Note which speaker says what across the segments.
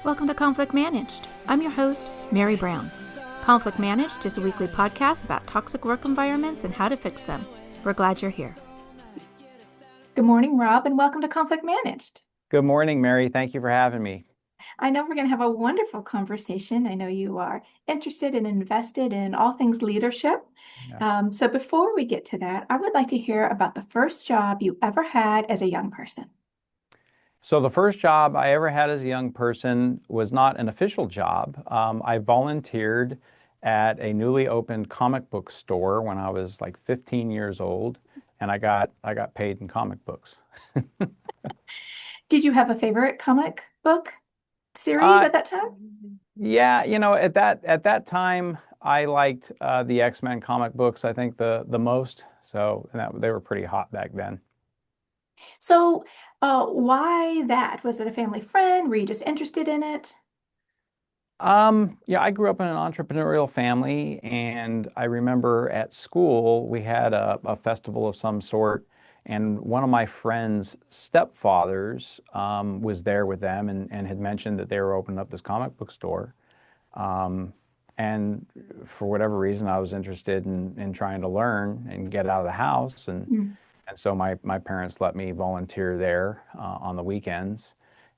Speaker 1: Welcome to Conflict Managed. I'm your host, Mary Brown. Conflict Managed is a weekly podcast about toxic work environments and how to fix them. We're glad you're here. Good morning, Rob, and welcome to Conflict Managed.
Speaker 2: Good morning, Mary. Thank you for having me.
Speaker 1: I know we're going to have a wonderful conversation. I know you are interested and invested in all things leadership.
Speaker 2: Yeah.
Speaker 1: So before we get to that, I would like to hear about the first job you ever had as a young person.
Speaker 2: So the first job I ever had as a young person was not an official job. I volunteered at a newly opened comic book store when I was like 15 years old, and I got paid in comic books.
Speaker 1: Did you have a favorite comic book series
Speaker 2: Uh,
Speaker 1: at that time?
Speaker 2: yeah, at that time I liked the X-Men comic books. I think the most. So they were pretty hot back then.
Speaker 1: So, why that? Was it a family friend? Were you just interested in it?
Speaker 2: Yeah, I grew up in an entrepreneurial family, and I remember at school we had a festival of some sort, and one of my friend's stepfathers was there with them and had mentioned that they were opening up this comic book store. Um, and for whatever reason, I was interested in trying to learn and get out of the house,
Speaker 1: Mm.
Speaker 2: and so my parents let me volunteer there on the weekends,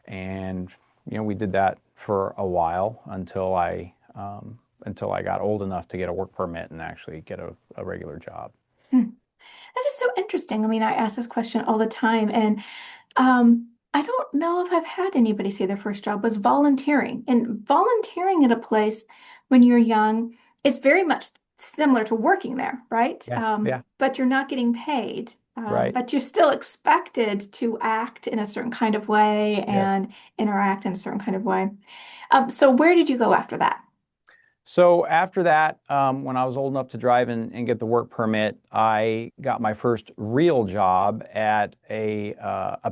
Speaker 2: and we did that for a while until I got old enough to get a work permit and actually get a regular job.
Speaker 1: Hmm. That is so interesting. I mean, I ask this question all the time, and I don't know if I've had anybody say their first job was volunteering. And volunteering at a place when you're young is very much similar to working there, right?
Speaker 2: Yeah, yeah,
Speaker 1: But you're not getting paid.
Speaker 2: right.
Speaker 1: But you're still expected to act in a certain kind of way
Speaker 2: Yes.
Speaker 1: and interact in a certain kind of way. So where did you go after that?
Speaker 2: So after that, when I was old enough to drive and get the work permit, I got my first real job at a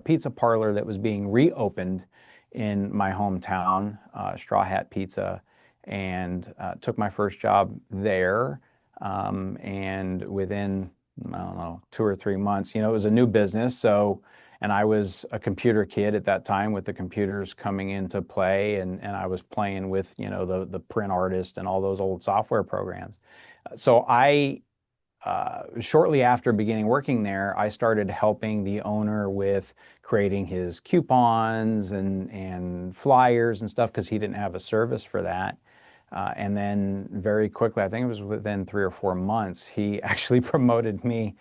Speaker 2: pizza parlor that was being reopened in my hometown, Straw Hat Pizza, and took my first job there. And within, I don't know, 2 or 3 months, it was a new business, and I was a computer kid at that time with the computers coming into play, and I was playing with, the print artist and all those old software programs. So shortly after beginning working there, I started helping the owner with creating his coupons and flyers and stuff because he didn't have a service for that. And then very quickly, I think it was within 3 or 4 months, he actually promoted me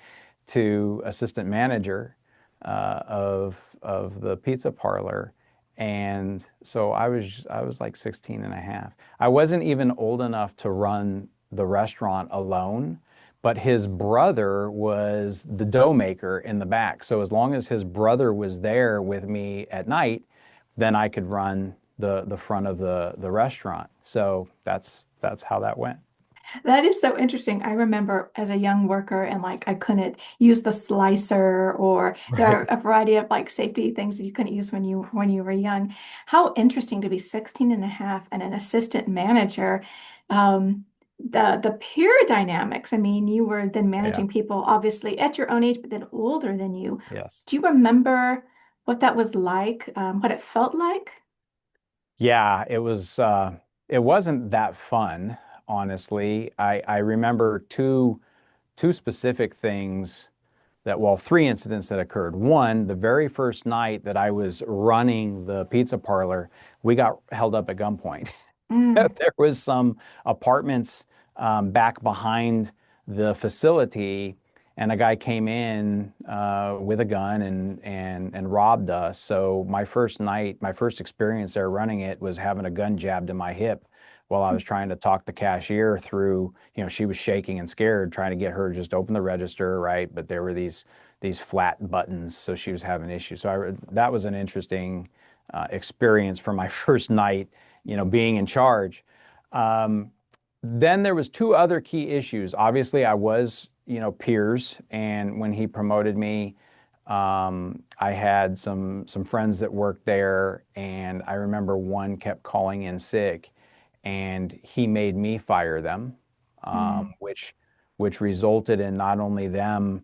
Speaker 2: to assistant manager of the pizza parlor. And so I was like 16 and a half. I wasn't even old enough to run the restaurant alone, but his brother was the dough maker in the back. So as long as his brother was there with me at night, then I could run the front of the restaurant. So that's how that went.
Speaker 1: That is so interesting. I remember as a young worker and like I couldn't use the slicer or there are
Speaker 2: Right.
Speaker 1: a variety of like safety things that you couldn't use when you were young. How interesting to be 16 and a half and an assistant manager. Um, the peer dynamics. I mean, you were then
Speaker 2: Yeah.
Speaker 1: managing people obviously at your own age, but then older than you.
Speaker 2: Yes.
Speaker 1: Do you remember what that was like, what it felt like?
Speaker 2: Yeah, it wasn't that fun, honestly. I remember two specific things well, three incidents that occurred. One, the very first night that I was running the pizza parlor, we got held up at gunpoint.
Speaker 1: Mm,
Speaker 2: There was some apartments back behind the facility, and a guy came in with a gun and robbed us. So my first night, my first experience there running it was having a gun jabbed in my hip while I was trying to talk the cashier through. She was shaking and scared, trying to get her to just open the register, right? But there were these flat buttons, so she was having issues. So that was an interesting experience for my first night, being in charge. Um, then there was two other key issues. Obviously, I was, peers, and when he promoted me, I had some friends that worked there, and I remember one kept calling in sick, and he made me fire them,
Speaker 1: mm,
Speaker 2: which resulted in not only them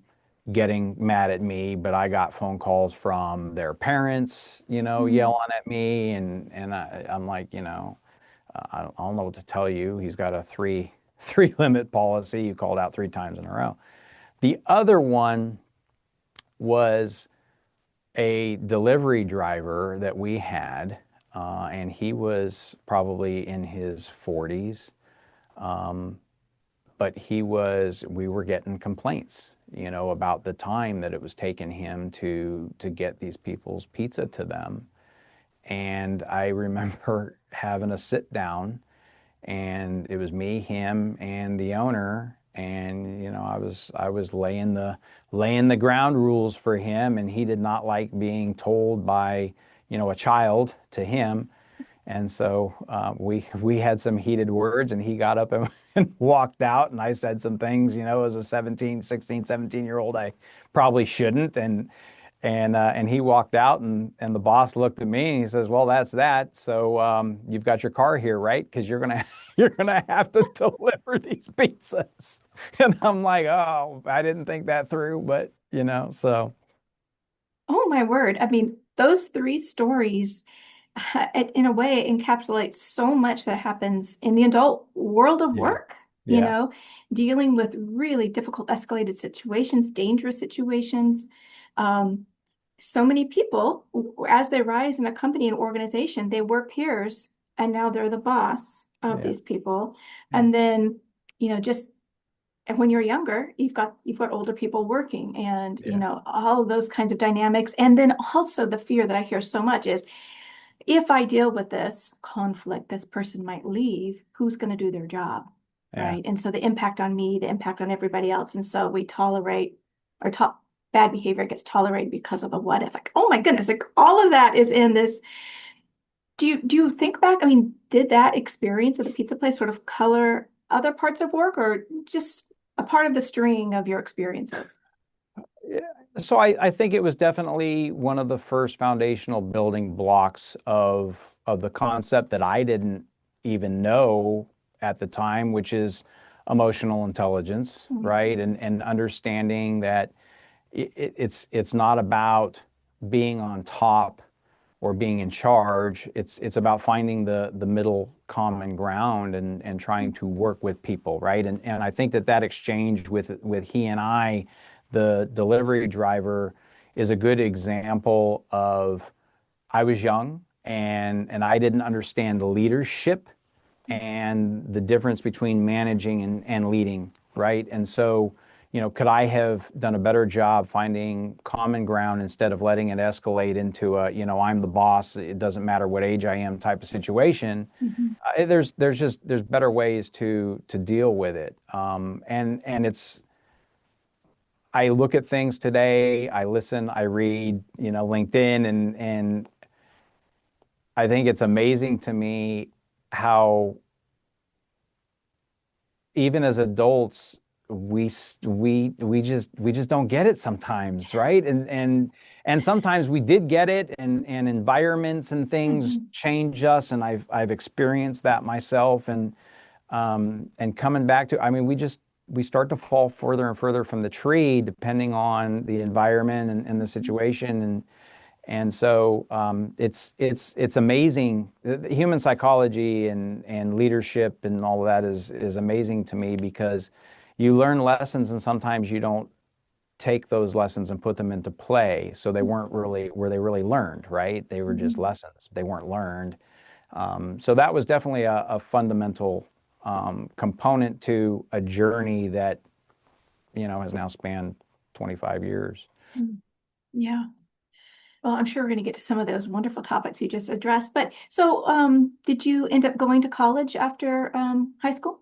Speaker 2: getting mad at me, but I got phone calls from their parents,
Speaker 1: Mm.
Speaker 2: yelling at me, and I'm like, I don't know what to tell you. He's got a three limit policy. You called out 3 times in a row. The other one was a delivery driver that we had, and he was probably in his 40s. Um, but we were getting complaints, about the time that it was taking him to get these people's pizza to them. And I remember having a sit down, and it was me, him, and the owner. And I was laying the ground rules for him, and he did not like being told by a child to him. And so we had some heated words, and he got up and, and walked out. And I said some things, as a 17, 16, 17-year-old, I probably shouldn't. And he walked out, and the boss looked at me and he says, "Well, that's that. So you've got your car here, right? Because you're gonna you're gonna have to deliver these pizzas." And I'm like, "Oh, I didn't think that through, but so
Speaker 1: Oh my word. I mean, those three stories in a way encapsulate so much that happens in the adult world of
Speaker 2: yeah,
Speaker 1: work,
Speaker 2: yeah,
Speaker 1: dealing with really difficult escalated situations, dangerous situations. Um, so many people, as they rise in a company and organization, they were peers and now they're the boss of
Speaker 2: yeah,
Speaker 1: these people.
Speaker 2: yeah,
Speaker 1: And then, just and when you're younger, you've got older people working and,
Speaker 2: yeah,
Speaker 1: all of those kinds of dynamics. And then also the fear that I hear so much is if I deal with this conflict, this person might leave, who's going to do their job?
Speaker 2: yeah.
Speaker 1: Right. And so the impact on me, the impact on everybody else. And so we tolerate or bad behavior gets tolerated because of the what if. Like, oh my goodness, like all of that is in this. Do you think back? I mean, did that experience at the pizza place sort of color other parts of work or just a part of the string of your experiences?
Speaker 2: Yeah. So I think it was definitely one of the first foundational building blocks of the concept that I didn't even know at the time, which is emotional intelligence,
Speaker 1: Mm.
Speaker 2: right? And understanding that it's not about being on top or being in charge. It's about finding the middle common ground and trying to work with people, right? And I think that exchange with he and I, the delivery driver, is a good example of I was young and I didn't understand the leadership and the difference between managing and leading, right? And so, could I have done a better job finding common ground instead of letting it escalate into I'm the boss, it doesn't matter what age I am type of situation?
Speaker 1: Mhm.
Speaker 2: There's better ways to deal with it. And it's I look at things today, I listen, I read, LinkedIn, and I think it's amazing to me how even as adults, we just don't get it sometimes, right? And sometimes we did get it, and environments and things
Speaker 1: Mhm.
Speaker 2: change us, and I've experienced that myself, and coming back to, I mean, we start to fall further and further from the tree depending on the environment and the situation, and so it's amazing. Human psychology and leadership and all of that is amazing to me because you learn lessons and sometimes you don't take those lessons and put them into play. So they weren't really were they really learned, right? They were just
Speaker 1: Mhm.
Speaker 2: lessons. They weren't learned. So that was definitely a fundamental component to a journey that has now spanned 25 years.
Speaker 1: Mhm. Yeah. Well, I'm sure we're going to get to some of those wonderful topics you just addressed. But so, did you end up going to college after high school?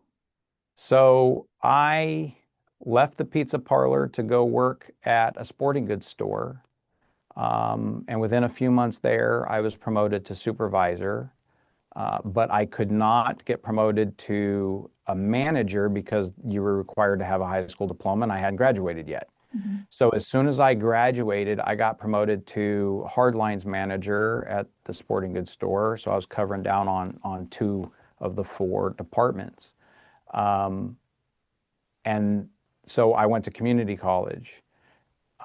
Speaker 2: So I left the pizza parlor to go work at a sporting goods store. And within a few months there, I was promoted to supervisor. But I could not get promoted to a manager because you were required to have a high school diploma and I hadn't graduated yet.
Speaker 1: Mhm.
Speaker 2: So as soon as I graduated, I got promoted to hardlines manager at the sporting goods store. So I was covering down on 2 of the 4 departments. Um, and so I went to community college.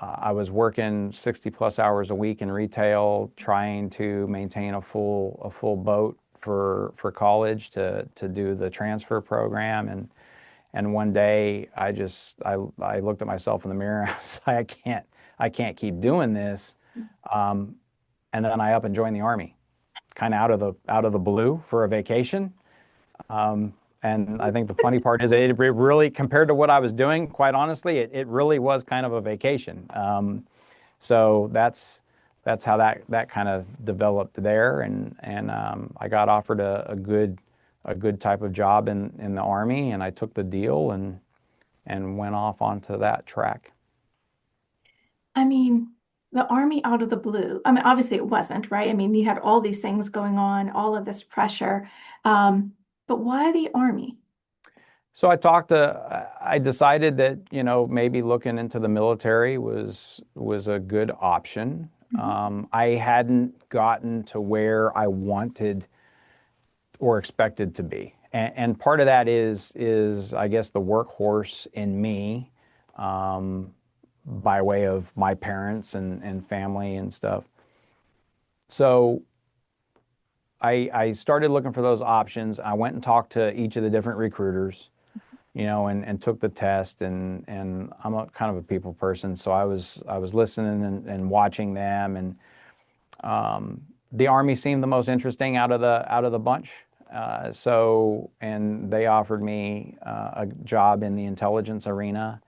Speaker 2: I was working 60 plus hours a week in retail, trying to maintain a full boat for college to do the transfer program. And one day I looked at myself in the mirror. I was like, I can't keep doing this. Um, and then I up and joined the Army, kind of out of the blue for a vacation. Um, and I think the funny part is it really, compared to what I was doing, quite honestly, it really was kind of a vacation. So that's how that kind of developed there, and I got offered a good type of job in the Army, and I took the deal and went off onto that track.
Speaker 1: I mean, the army out of the blue. I mean, obviously it wasn't, right? I mean, you had all these things going on, all of this pressure. But why the army?
Speaker 2: So I decided that, maybe looking into the military was a good option.
Speaker 1: Mhm.
Speaker 2: I hadn't gotten to where I wanted or expected to be. And part of that is I guess the workhorse in me, um, by way of my parents and family and stuff. So I started looking for those options. I went and talked to each of the different recruiters, and took the test, and I'm a kind of a people person, so I was listening and watching them, and the Army seemed the most interesting out of the bunch. And they offered me a job in the intelligence arena.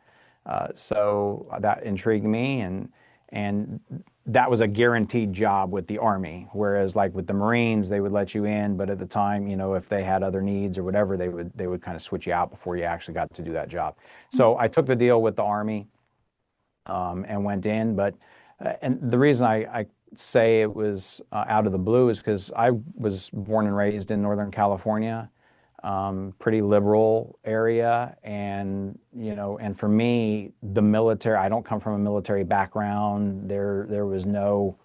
Speaker 2: So that intrigued me, and that was a guaranteed job with the Army. Whereas like with the Marines, they would let you in, but at the time, if they had other needs or whatever, they would kind of switch you out before you actually got to do that job. So I took the deal with the Army, and went in. But and the reason I say it was out of the blue is because I was born and raised in Northern California, pretty liberal area, and for me, the military. I don't come from a military background. There was no,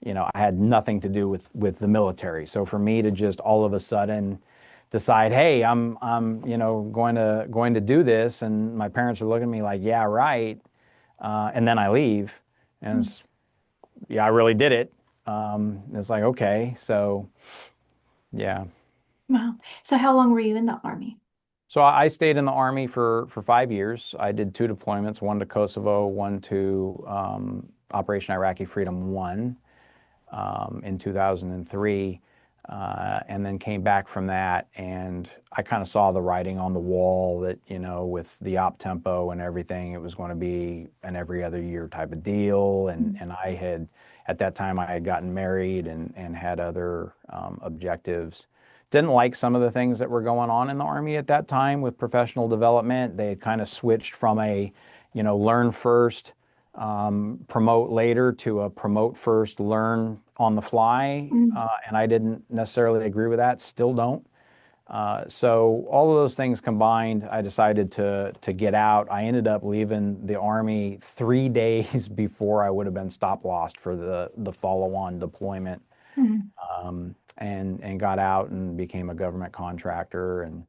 Speaker 2: I had nothing to do with the military. So for me to just all of a sudden decide, hey, I'm going to do this, and my parents are looking at me like, yeah, right, and then I leave, and
Speaker 1: Mm.
Speaker 2: it's, yeah, I really did it. It's like, okay, so yeah.
Speaker 1: Wow. So how long were you in the army?
Speaker 2: So I stayed in the Army for 5 years. I did two deployments, one to Kosovo, one to Operation Iraqi Freedom One, in 2003, and then came back from that. And I kind of saw the writing on the wall that, with the op tempo and everything, it was going to be an every other year type of deal. And,
Speaker 1: Mm.
Speaker 2: and I had, at that time, I had gotten married and had other objectives. Didn't like some of the things that were going on in the Army at that time with professional development. They had kind of switched from a, learn first, promote later to a promote first, learn on the fly.
Speaker 1: Mm.
Speaker 2: And I didn't necessarily agree with that, still don't. So all of those things combined, I decided to get out. I ended up leaving the Army 3 days before I would have been stop lost for the follow-on deployment,
Speaker 1: Mm.
Speaker 2: and got out and became a government contractor. And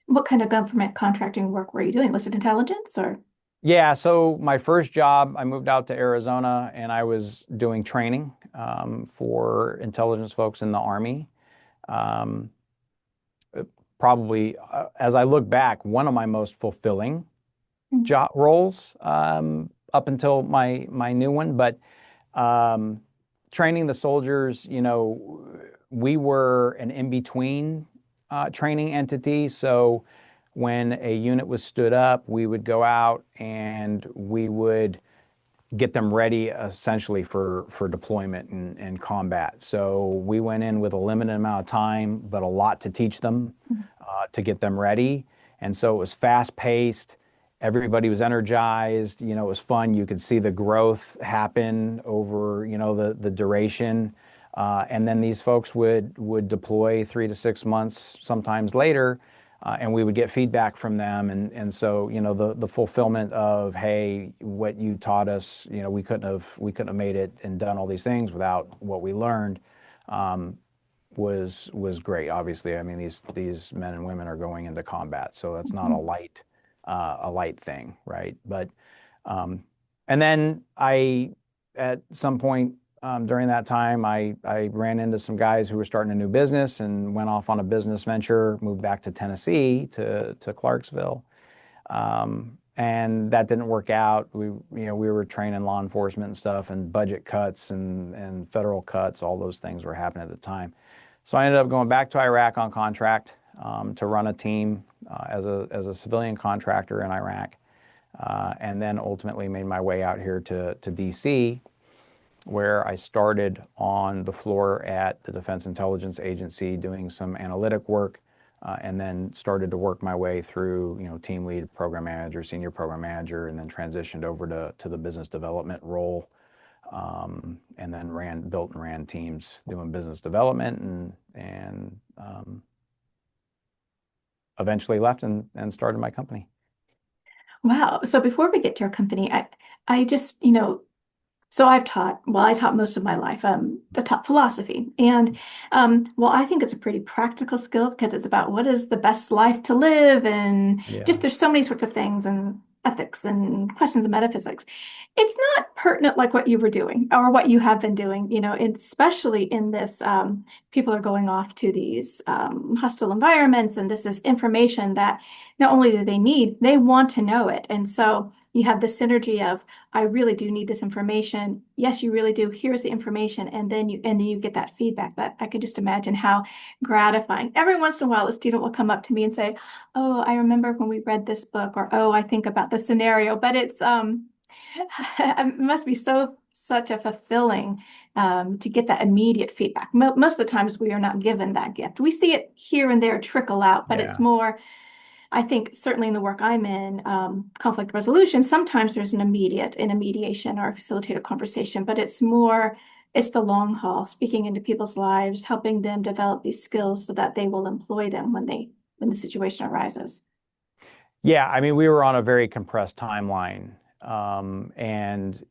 Speaker 1: What kind of government contracting work were you doing? Was it intelligence or?
Speaker 2: yeah, so my first job, I moved out to Arizona and I was doing training, for intelligence folks in the Army. Um, Probably, as I look back, one of my most fulfilling
Speaker 1: Mm.
Speaker 2: job roles, up until my new one. But um, training the soldiers, we were an in-between training entity. So when a unit was stood up, we would go out and we would get them ready essentially for deployment and combat. So we went in with a limited amount of time, but a lot to teach them,
Speaker 1: Mm.
Speaker 2: to get them ready. And so it was fast paced. Everybody was energized. It was fun. You could see the growth happen over, the duration. And then these folks would deploy 3 to 6 months, sometimes later, and we would get feedback from them. And so, the fulfillment of, hey, what you taught us, we couldn't have made it and done all these things without what we learned, um, was great. Obviously, I mean, these men and women are going into combat, so that's not a light thing, right? But Um, and then at some point during that time, I ran into some guys who were starting a new business and went off on a business venture, moved back to Tennessee to Clarksville. And that didn't work out. We were training law enforcement and stuff, and budget cuts and federal cuts, all those things were happening at the time. So I ended up going back to Iraq on contract to run a team as a civilian contractor in Iraq, and then ultimately made my way out here to DC, where I started on the floor at the Defense Intelligence Agency doing some analytic work, and then started to work my way through, team lead, program manager, senior program manager, and then transitioned over to the business development role, and then built and ran teams doing business development, and eventually left and started my company.
Speaker 1: Wow. So before we get to your company, I just, so I taught most of my life. I taught philosophy. And well, I think it's a pretty practical skill because it's about what is the best life to live and just
Speaker 2: Yeah.
Speaker 1: there's so many sorts of things and ethics and questions of metaphysics. It's not pertinent like what you were doing or what you have been doing, especially in this, people are going off to these hostile environments and this is information that not only do they need, they want to know it. And so you have the synergy of I really do need this information. Yes, you really do. Here's the information. And then you get that feedback that I can just imagine how gratifying. Every once in a while, a student will come up to me and say, "Oh, I remember when we read this book," or "Oh, I think about the scenario." But it's it must be such a fulfilling to get that immediate feedback. Most of the times we are not given that gift. We see it here and there trickle out, but it's
Speaker 2: Yeah.
Speaker 1: more I think certainly in the work I'm in, conflict resolution, sometimes there's an mediation or a facilitated conversation, but it's the long haul, speaking into people's lives, helping them develop these skills so that they will employ them when the situation arises.
Speaker 2: Yeah, I mean, we were on a very compressed timeline. And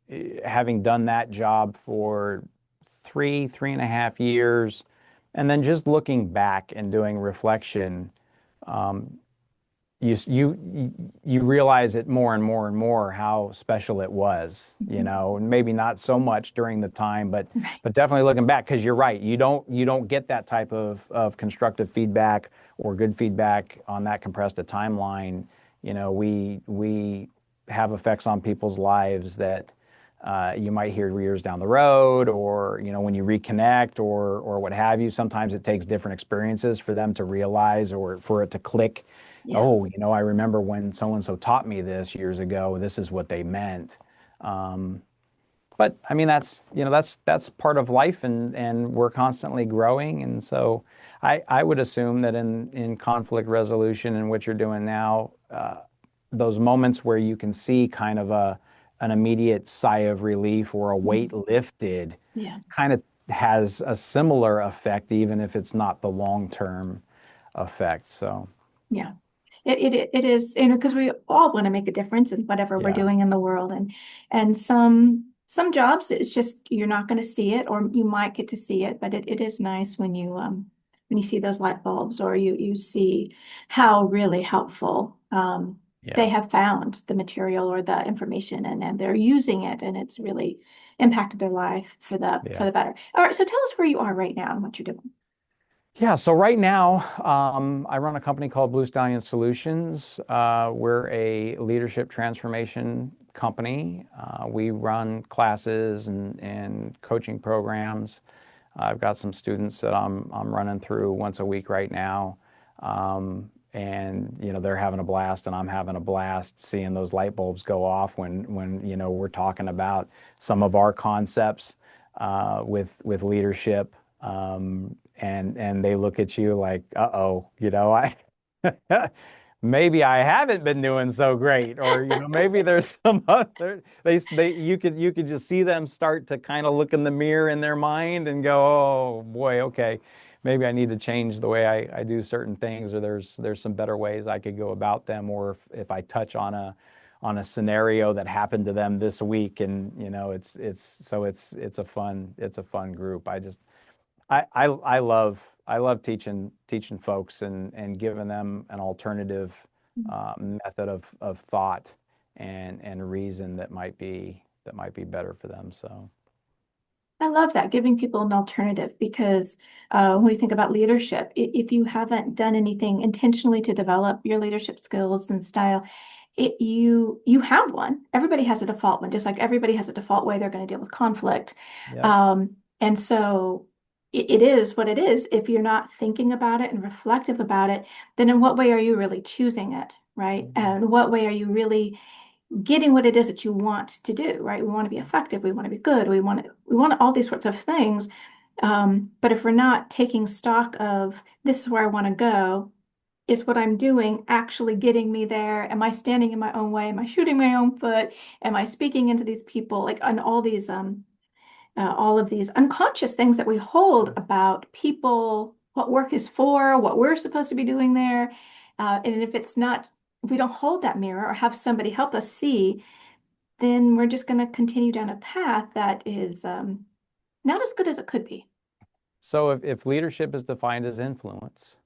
Speaker 2: having done that job for 3.5 years, and then just looking back and doing reflection, um, you realize it more and more and more how special it was,
Speaker 1: Mhm.
Speaker 2: and maybe not so much during the time, but
Speaker 1: Right.
Speaker 2: definitely looking back, because you're right, you don't get that type of constructive feedback or good feedback on that compressed a timeline. We have effects on people's lives that you might hear years down the road, or when you reconnect, or what have you. Sometimes it takes different experiences for them to realize or for it to click.
Speaker 1: Yeah.
Speaker 2: Oh, I remember when so and so taught me this years ago. This is what they meant. Um, but I mean, that's part of life, and we're constantly growing. And so I would assume that in conflict resolution and what you're doing now, those moments where you can see kind of an immediate sigh of relief or a weight
Speaker 1: Mhm.
Speaker 2: lifted
Speaker 1: Yeah.
Speaker 2: kind of has a similar effect, even if it's not the long-term effect. So
Speaker 1: Yeah. It is, because we all want to make a difference in whatever we're
Speaker 2: yeah,
Speaker 1: doing in the world. And some jobs it's just you're not going to see it, or you might get to see it, but it is nice when you see those light bulbs or you see how really helpful they
Speaker 2: yeah,
Speaker 1: have found the material or the information and they're using it and it's really impacted their life for
Speaker 2: yeah.
Speaker 1: the better. All right, so tell us where you are right now and what you're doing.
Speaker 2: Yeah, so right now, I run a company called Blue Stallion Solutions. We're a leadership transformation company. We run classes and coaching programs. I've got some students that I'm running through once a week right now. And they're having a blast and I'm having a blast seeing those light bulbs go off when we're talking about some of our concepts with leadership. And they look at you like, uh-oh, I maybe I haven't been doing so great, or maybe there's some other you could just see them start to kind of look in the mirror in their mind and go, oh boy, okay, maybe I need to change the way I do certain things, or there's some better ways I could go about them, or if I touch on a scenario that happened to them this week, and it's a fun group. I love teaching folks and giving them an alternative method of thought, and reason that might be better for them. So
Speaker 1: I love that, giving people an alternative because when we think about leadership, if you haven't done anything intentionally to develop your leadership skills and style, you have one. Everybody has a default one, just like everybody has a default way they're going to deal with conflict.
Speaker 2: yep.
Speaker 1: And so it is what it is. If you're not thinking about it and reflective about it, then in what way are you really choosing it, right?
Speaker 2: Mhm.
Speaker 1: And what way are you really getting what it is that you want to do, right? We want to be effective, we want to be good, we want all these sorts of things. But if we're not taking stock of this is where I want to go, is what I'm doing actually getting me there? Am I standing in my own way? Am I shooting my own foot? Am I speaking into these people? Like on all of these unconscious things that we hold about people, what work is for, what we're supposed to be doing there. And if it's not, if we don't hold that mirror or have somebody help us see, then we're just going to continue down a path that is not as good as it could be.
Speaker 2: So if leadership is defined as influence,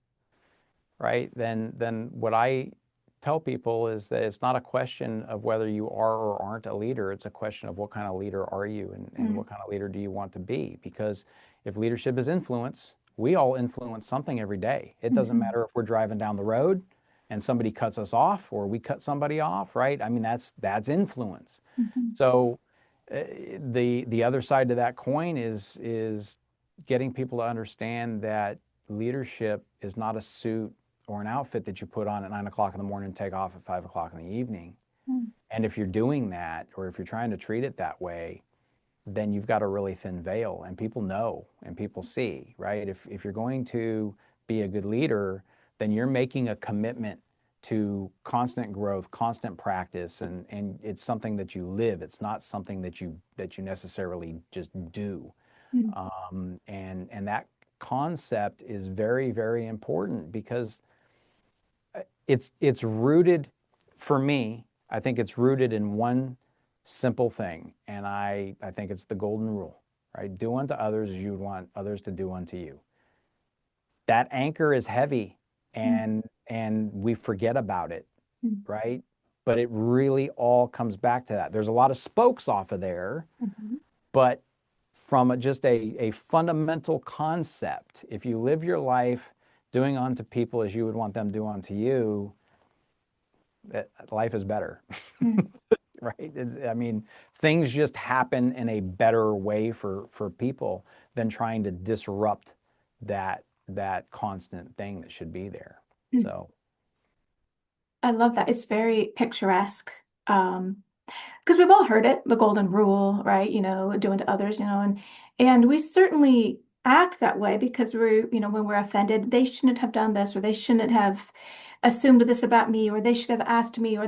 Speaker 2: right, then what I tell people is that it's not a question of whether you are or aren't a leader. It's a question of what kind of leader are you and
Speaker 1: Mm,
Speaker 2: what kind of leader do you want to be? Because if leadership is influence, we all influence something every day. It doesn't
Speaker 1: mhm,
Speaker 2: matter if we're driving down the road and somebody cuts us off or we cut somebody off, right? I mean, that's influence.
Speaker 1: mhm,
Speaker 2: So the other side to that coin is getting people to understand that leadership is not a suit or an outfit that you put on at 9 o'clock in the morning and take off at 5 o'clock in the evening.
Speaker 1: mm,
Speaker 2: And if you're doing that, or if you're trying to treat it that way, then you've got a really thin veil, and people know and people see, right? If you're going to be a good leader, then you're making a commitment to constant growth, constant practice, and it's something that you live. It's not something that you necessarily just do.
Speaker 1: mm,
Speaker 2: And that concept is very, very important because it's rooted for me. I think it's rooted in one simple thing, and I think it's the golden rule, right? Do unto others as you would want others to do unto you. That anchor is heavy,
Speaker 1: mm,
Speaker 2: and we forget about it,
Speaker 1: mm,
Speaker 2: right? But it really all comes back to that. There's a lot of spokes off of there,
Speaker 1: mhm,
Speaker 2: but from just a fundamental concept, if you live your life doing unto people as you would want them to do unto you, that life is better.
Speaker 1: mm,
Speaker 2: Right? I mean, things just happen in a better way for people than trying to disrupt that constant thing that should be there.
Speaker 1: mm.
Speaker 2: So,
Speaker 1: I love that. It's very picturesque. Because we've all heard it, the golden rule, right? Doing to others, and we certainly act that way because when we're offended, they shouldn't have done this, or they shouldn't have assumed this about me, or they should have asked me,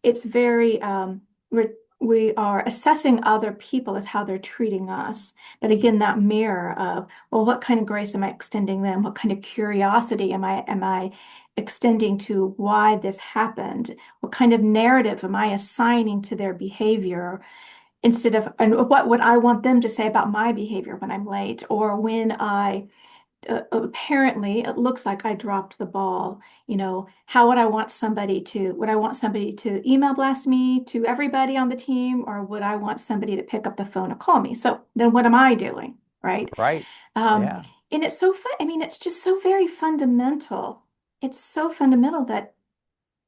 Speaker 1: it's very, we are assessing other people as how they're treating us. But again, that mirror of, well, what kind of grace am I extending them? What kind of curiosity am I extending to why this happened? What kind of narrative am I assigning to their behavior instead of, and what would I want them to say about my behavior when I'm late or when apparently it looks like I dropped the ball? How would I want somebody to email blast me to everybody on the team, or would I want somebody to pick up the phone and call me? So then what am I doing? Right.
Speaker 2: right.
Speaker 1: Um,
Speaker 2: Yeah.
Speaker 1: and it's so fun. I mean, it's just so very fundamental. It's so fundamental that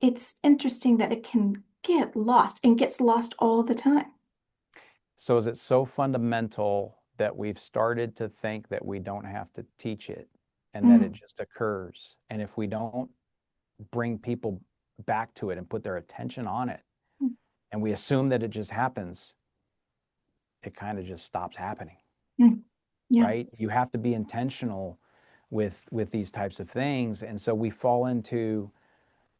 Speaker 1: it's interesting that it can get lost and gets lost all the time.
Speaker 2: So is it so fundamental that we've started to think that we don't have to teach it and that it
Speaker 1: Mm,
Speaker 2: just occurs? And if we don't bring people back to it and put their attention on it,
Speaker 1: mm,
Speaker 2: and we assume that it just happens, it kind of just stops happening,
Speaker 1: mm. Yeah.
Speaker 2: right? You have to be intentional with these types of things, and so we fall into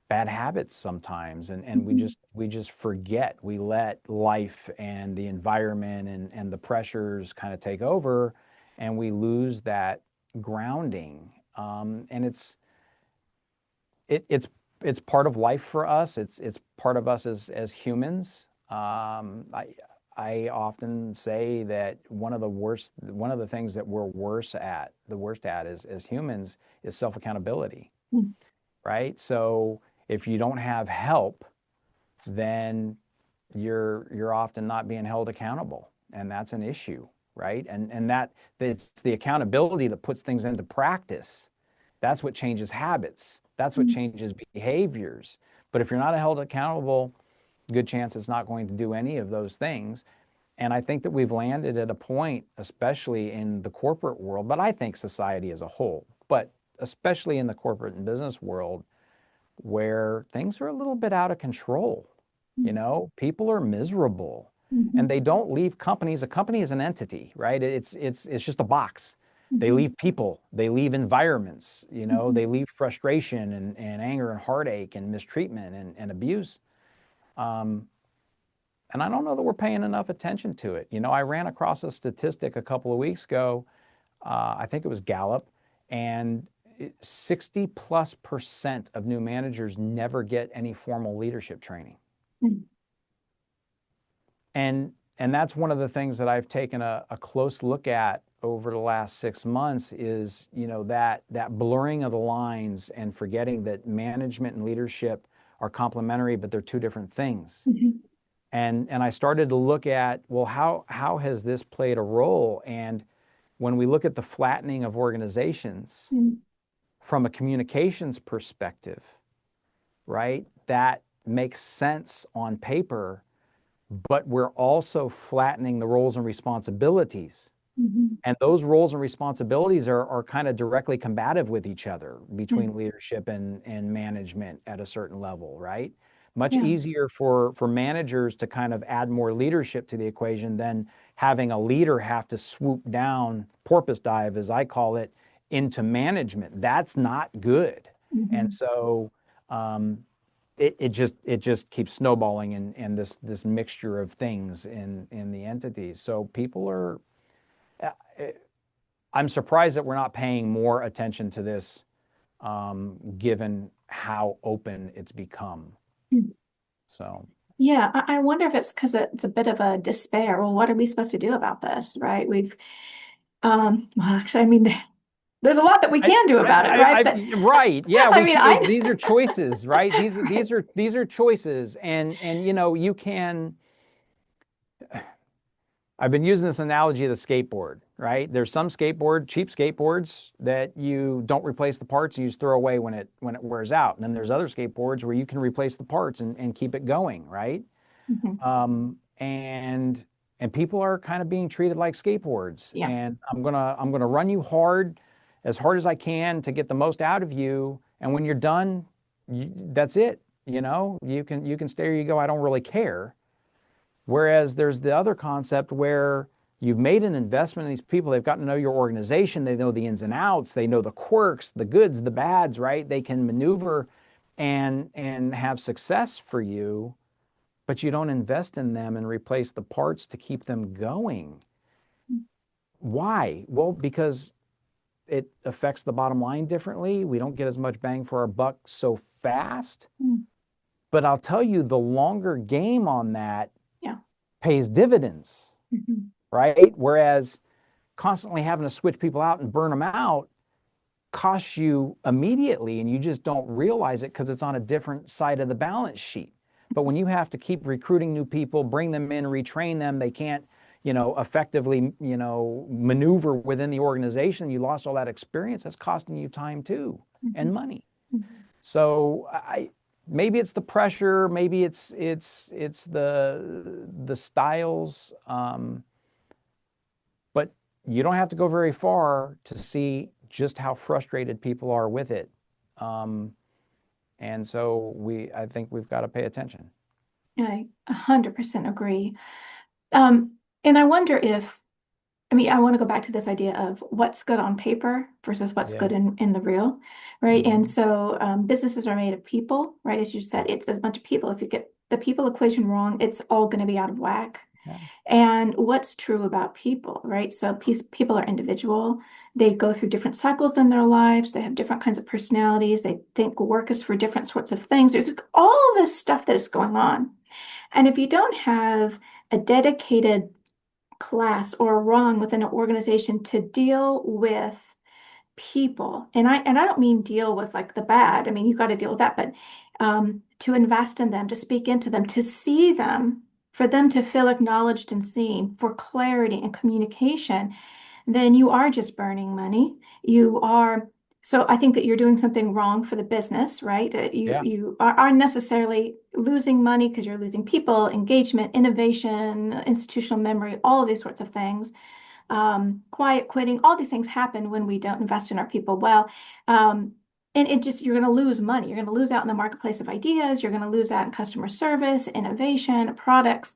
Speaker 2: bad habits sometimes, and
Speaker 1: Mhm,
Speaker 2: we just forget. We let life and the environment and the pressures kind of take over, and we lose that grounding. And it's part of life for us. It's part of us as humans. I often say that one of the things that we're the worst at is as humans is self accountability,
Speaker 1: mm,
Speaker 2: right? So if you don't have help then you're often not being held accountable, and that's an issue, right? And that it's the accountability that puts things into practice. That's what changes habits. That's what changes behaviors. But if you're not held accountable, good chance it's not going to do any of those things. And I think that we've landed at a point, especially in the corporate world, but I think society as a whole, but especially in the corporate and business world, where things are a little bit out of control. You know, people are miserable and
Speaker 1: Mhm.
Speaker 2: they don't leave companies. A company is an entity, right? It's just a box. They
Speaker 1: Mhm.
Speaker 2: leave people, they leave environments, you know,
Speaker 1: Mhm.
Speaker 2: they leave frustration and anger and heartache and mistreatment and abuse. Um, and I don't know that we're paying enough attention to it. You know, I ran across a statistic a couple of weeks ago. I think it was Gallup, and 60+% of new managers never get any formal leadership training.
Speaker 1: Mhm.
Speaker 2: And that's one of the things that I've taken a close look at over the last 6 months is, you know, that blurring of the lines and forgetting that management and leadership are complementary, but they're two different things.
Speaker 1: Mhm.
Speaker 2: And I started to look at, well, how has this played a role? And when we look at the flattening of organizations
Speaker 1: Mhm.
Speaker 2: from a communications perspective, right, that makes sense on paper, but we're also flattening the roles and responsibilities.
Speaker 1: Mhm.
Speaker 2: And those roles and responsibilities are kind of directly combative with each other between
Speaker 1: Mhm.
Speaker 2: leadership and management at a certain level, right? Much
Speaker 1: Yeah.
Speaker 2: easier for managers to kind of add more leadership to the equation than having a leader have to swoop down, porpoise dive, as I call it, into management. That's not good. And
Speaker 1: Mhm.
Speaker 2: so it just keeps snowballing and this mixture of things in the entities. So people are I'm surprised that we're not paying more attention to this, given how open it's become.
Speaker 1: Mhm.
Speaker 2: So,
Speaker 1: Yeah, I wonder if it's because it's a bit of a despair. Well, what are we supposed to do about this, right? Well, actually, I mean, there's a lot that we can do about it, right? But
Speaker 2: right, yeah,
Speaker 1: I
Speaker 2: we
Speaker 1: mean,
Speaker 2: can. These are choices, right? These are choices, and you know, you can. I've been using this analogy of the skateboard, right? There's some cheap skateboards that you don't replace the parts, you just throw away when it wears out. And then there's other skateboards where you can replace the parts and keep it going, right?
Speaker 1: Mhm.
Speaker 2: And people are kind of being treated like skateboards.
Speaker 1: Yeah.
Speaker 2: And I'm gonna run you hard, as hard as I can to get the most out of you. And when you're done, that's it. You know, you can stay or you go. I don't really care. Whereas there's the other concept where you've made an investment in these people. They've gotten to know your organization. They know the ins and outs. They know the quirks, the goods, the bads, right? They can maneuver and have success for you, but you don't invest in them and replace the parts to keep them going. Why? Well, because it affects the bottom line differently. We don't get as much bang for our buck so fast.
Speaker 1: Mm.
Speaker 2: But I'll tell you, the longer game on that
Speaker 1: Yeah.
Speaker 2: pays dividends,
Speaker 1: Mhm.
Speaker 2: right? Whereas constantly having to switch people out and burn them out costs you immediately and you just don't realize it because it's on a different side of the balance sheet. But when you have to keep recruiting new people, bring them in, retrain them, they can't, you know, effectively, you know, maneuver within the organization, you lost all that experience, that's costing you time too and
Speaker 1: Mhm.
Speaker 2: money.
Speaker 1: Mhm.
Speaker 2: So maybe it's the pressure, maybe it's the styles, but you don't have to go very far to see just how frustrated people are with it. Um, and so I think we've got to pay attention.
Speaker 1: I 100% agree. Um, and I wonder if, I mean, I want to go back to this idea of what's good on paper versus what's
Speaker 2: Yeah.
Speaker 1: good in the real, right? And
Speaker 2: Mhm.
Speaker 1: so businesses are made of people, right? As you said, it's a bunch of people. If you get the people equation wrong, it's all going to be out of whack.
Speaker 2: Yeah.
Speaker 1: And what's true about people, right? So people are individual. They go through different cycles in their lives. They have different kinds of personalities. They think work is for different sorts of things. There's all this stuff that is going on. And if you don't have a dedicated class or a rung within an organization to deal with people, and I don't mean deal with like the bad. I mean, you got to deal with that, but to invest in them, to speak into them, to see them, for them to feel acknowledged and seen, for clarity and communication, then you are just burning money. You are, so I think that you're doing something wrong for the business, right?
Speaker 2: Yeah.
Speaker 1: You are necessarily losing money because you're losing people, engagement, innovation, institutional memory, all of these sorts of things. Quiet quitting, all these things happen when we don't invest in our people well. Um, and it just, you're going to lose money. You're going to lose out in the marketplace of ideas. You're going to lose out in customer service, innovation, products.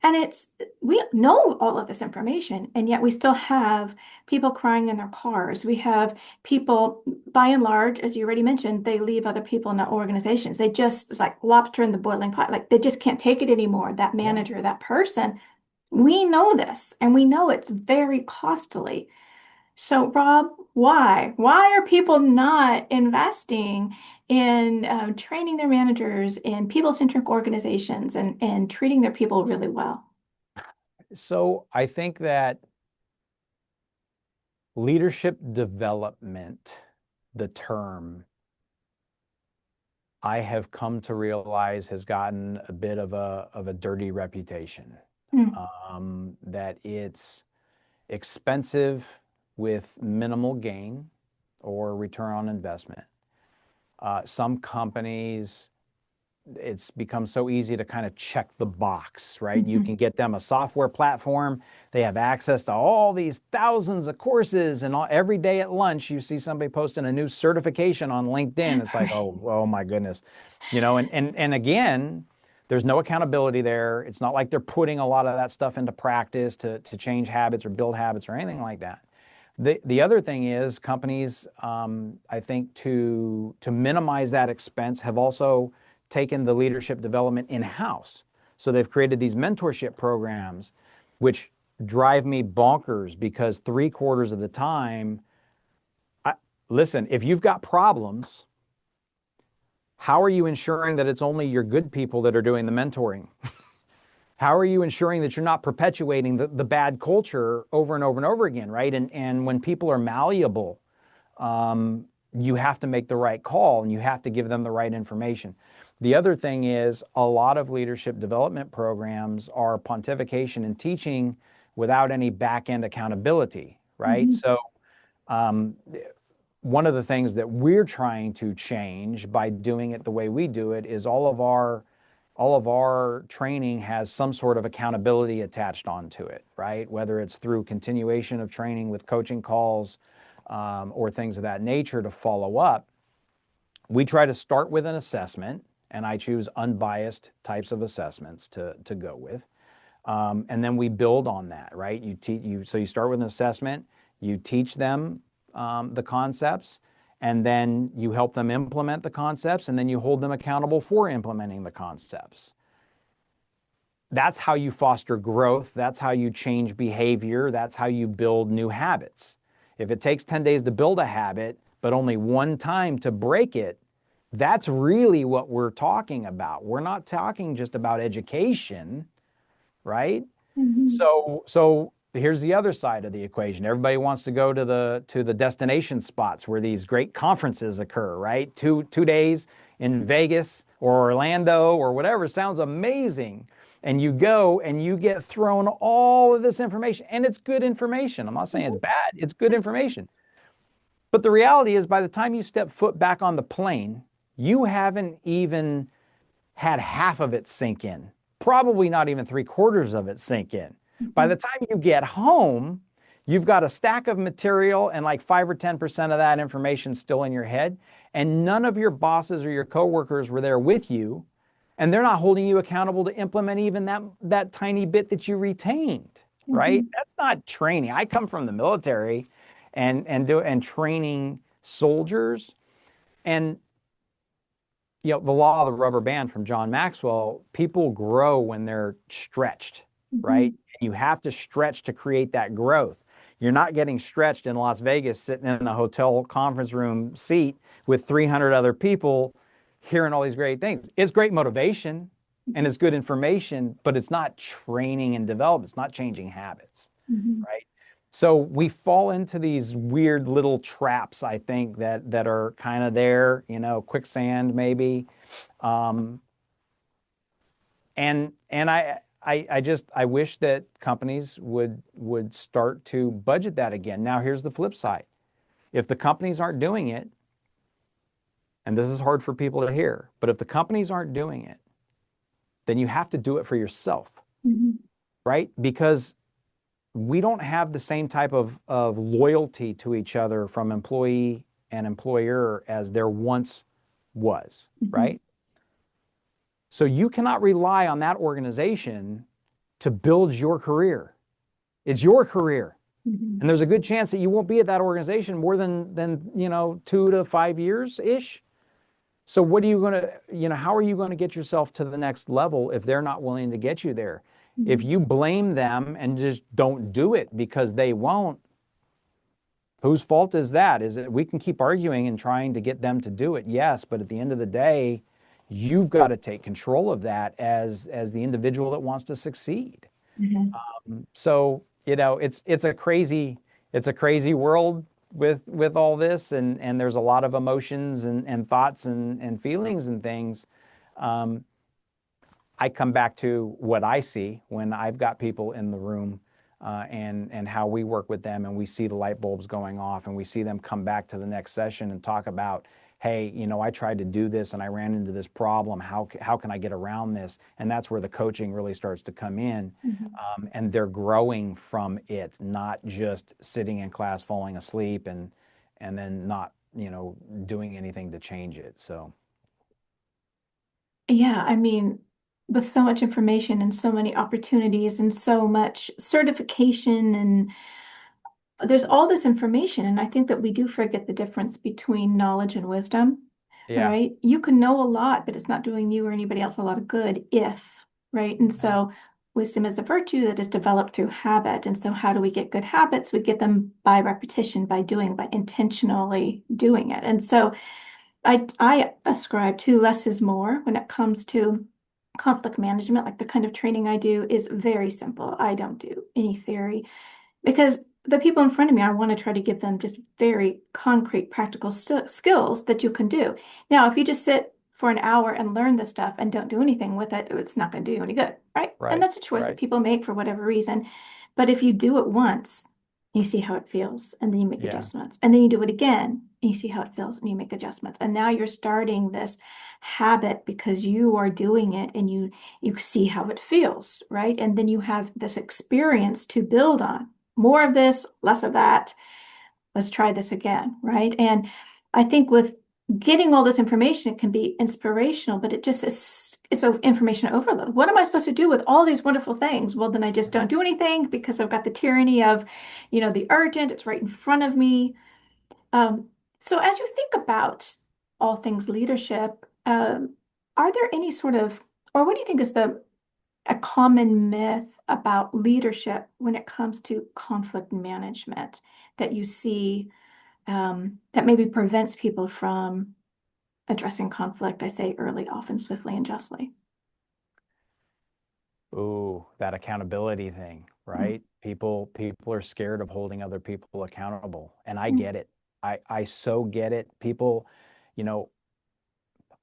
Speaker 1: And we know all of this information, and yet we still have people crying in their cars. We have people, by and large, as you already mentioned, they leave other people in their organizations. They just, it's like lobster in the boiling pot. Like they just can't take it anymore. That
Speaker 2: Yeah.
Speaker 1: manager, that person. We know this, and we know it's very costly. So, Rob, why? Why are people not investing in training their managers in people-centric organizations and treating their people really well?
Speaker 2: So I think that leadership development, the term, I have come to realize has gotten a bit of a dirty reputation.
Speaker 1: Mm,
Speaker 2: That it's expensive with minimal gain or return on investment. Some companies, it's become so easy to kind of check the box, right? You
Speaker 1: mhm.
Speaker 2: can get them a software platform. They have access to all these thousands of courses, and every day at lunch, you see somebody posting a new certification on LinkedIn. It's like,
Speaker 1: Right.
Speaker 2: oh my goodness, and again, there's no accountability there. It's not like they're putting a lot of that stuff into practice to change habits or build habits or anything like that. The other thing is companies, I think to minimize that expense, have also taken the leadership development in-house. So they've created these mentorship programs, which drive me bonkers because 3/4 of the time, listen, if you've got problems, how are you ensuring that it's only your good people that are doing the mentoring? How are you ensuring that you're not perpetuating the bad culture over and over and over again, right? And when people are malleable, um, you have to make the right call and you have to give them the right information. The other thing is a lot of leadership development programs are pontification and teaching without any back end accountability, right?
Speaker 1: Mhm,
Speaker 2: So, um, one of the things that we're trying to change by doing it the way we do it is all of our training has some sort of accountability attached onto it, right? Whether it's through continuation of training with coaching calls, or things of that nature to follow up. We try to start with an assessment, and I choose unbiased types of assessments to go with. And then we build on that, right? So you start with an assessment, you teach them the concepts, and then you help them implement the concepts, and then you hold them accountable for implementing the concepts. That's how you foster growth. That's how you change behavior. That's how you build new habits. If it takes 10 days to build a habit, but only one time to break it, that's really what we're talking about. We're not talking just about education, right?
Speaker 1: mhm.
Speaker 2: So here's the other side of the equation. Everybody wants to go to the destination spots where these great conferences occur, right? Two days in Vegas or Orlando or whatever sounds amazing. And you go and you get thrown all of this information, and it's good information. I'm not saying it's bad, it's good information. But the reality is, by the time you step foot back on the plane, you haven't even had half of it sink in, probably not even 3/4 of it sink in. By
Speaker 1: Mhm,
Speaker 2: the time you get home, you've got a stack of material and like 5 or 10% of that information still in your head. And none of your bosses or your coworkers were there with you. And they're not holding you accountable to implement even that tiny bit that you retained, right?
Speaker 1: mhm,
Speaker 2: That's not training. I come from the military and training soldiers. And the law of the rubber band from John Maxwell, people grow when they're stretched, right?
Speaker 1: mhm,
Speaker 2: You have to stretch to create that growth. You're not getting stretched in Las Vegas sitting in a hotel conference room seat with 300 other people hearing all these great things. It's great motivation and
Speaker 1: mhm,
Speaker 2: it's good information, but it's not training and development. It's not changing habits,
Speaker 1: mhm,
Speaker 2: right? So we fall into these weird little traps, I think, that are kind of there, quicksand maybe. Um, and I wish that companies would start to budget that again. Now here's the flip side. If the companies aren't doing it, and this is hard for people to hear, but if the companies aren't doing it, then you have to do it for yourself,
Speaker 1: Mhm.
Speaker 2: right? Because we don't have the same type of loyalty to each other from employee and employer as there once was,
Speaker 1: Mhm.
Speaker 2: right? So you cannot rely on that organization to build your career. It's your career.
Speaker 1: Mhm.
Speaker 2: And there's a good chance that you won't be at that organization more than 2 to 5 years ish. So what are you going to, how are you going to get yourself to the next level if they're not willing to get you there? If
Speaker 1: Mhm.
Speaker 2: you blame them and just don't do it because they won't, whose fault is that? Is it we can keep arguing and trying to get them to do it? Yes, but at the end of the day, you've got to take control of that as the individual that wants to succeed.
Speaker 1: Mhm.
Speaker 2: So, it's a crazy world with all this, and there's a lot of emotions and thoughts and feelings and things. Um, I come back to what I see when I've got people in the room, and how we work with them, and we see the light bulbs going off, and we see them come back to the next session and talk about, hey, I tried to do this and I ran into this problem. How can I get around this? And that's where the coaching really starts to come in,
Speaker 1: Mhm.
Speaker 2: and they're growing from it, not just sitting in class falling asleep and then not doing anything to change it. So
Speaker 1: Yeah, I mean, with so much information and so many opportunities and so much certification and there's all this information, and I think that we do forget the difference between knowledge and wisdom,
Speaker 2: yeah.
Speaker 1: right? You can know a lot, but it's not doing you or anybody else a lot of good if, right? And
Speaker 2: Yeah.
Speaker 1: so wisdom is a virtue that is developed through habit. And so how do we get good habits? We get them by repetition, by doing, by intentionally doing it. And so I ascribe to less is more when it comes to conflict management. Like the kind of training I do is very simple. I don't do any theory because the people in front of me, I want to try to give them just very concrete, practical skills that you can do. Now, if you just sit for an hour and learn this stuff and don't do anything with it, it's not going to do you any good, right? And
Speaker 2: Right.
Speaker 1: that's a choice that
Speaker 2: Right.
Speaker 1: people make for whatever reason. But if you do it once, you see how it feels, and then you make
Speaker 2: Yeah.
Speaker 1: adjustments. And then you do it again, and you see how it feels, and you make adjustments. And now you're starting this habit because you are doing it and you see how it feels, right? And then you have this experience to build on. More of this, less of that. Let's try this again, right? And I think with getting all this information, it can be inspirational, but it just is, it's an information overload. What am I supposed to do with all these wonderful things? Well, then I just don't do anything because I've got the tyranny of, the urgent, it's right in front of me. Um, so as you think about all things leadership, are there any sort of, or what do you think is a common myth about leadership when it comes to conflict management that you see that maybe prevents people from addressing conflict? I say early, often, swiftly, and justly.
Speaker 2: Ooh, that accountability thing,
Speaker 1: Mm,
Speaker 2: right? People are scared of holding other people accountable, and I
Speaker 1: mm,
Speaker 2: get it. I so get it. People, you know,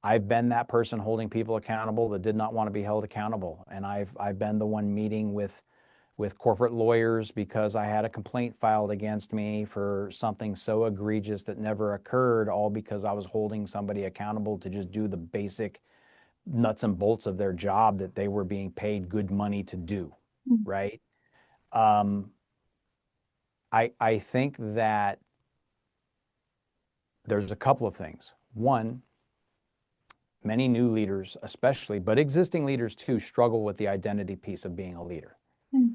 Speaker 2: I've been that person holding people accountable that did not want to be held accountable, and I've been the one meeting with corporate lawyers because I had a complaint filed against me for something so egregious that never occurred, all because I was holding somebody accountable to just do the basic nuts and bolts of their job that they were being paid good money to do,
Speaker 1: mm,
Speaker 2: right? Um, I think that there's a couple of things. One, many new leaders, especially, but existing leaders too, struggle with the identity piece of being a leader.
Speaker 1: mm,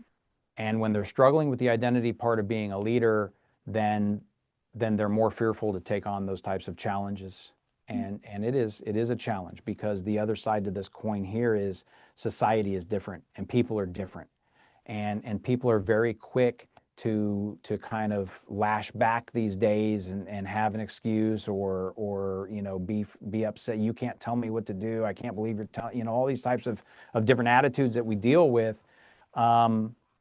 Speaker 2: And when they're struggling with the identity part of being a leader, then they're more fearful to take on those types of challenges. And it is a challenge because the other side to this coin here is society is different and people are different. And people are very quick to kind of lash back these days and have an excuse or be upset. You can't tell me what to do. I can't believe you're telling all these types of different attitudes that we deal with.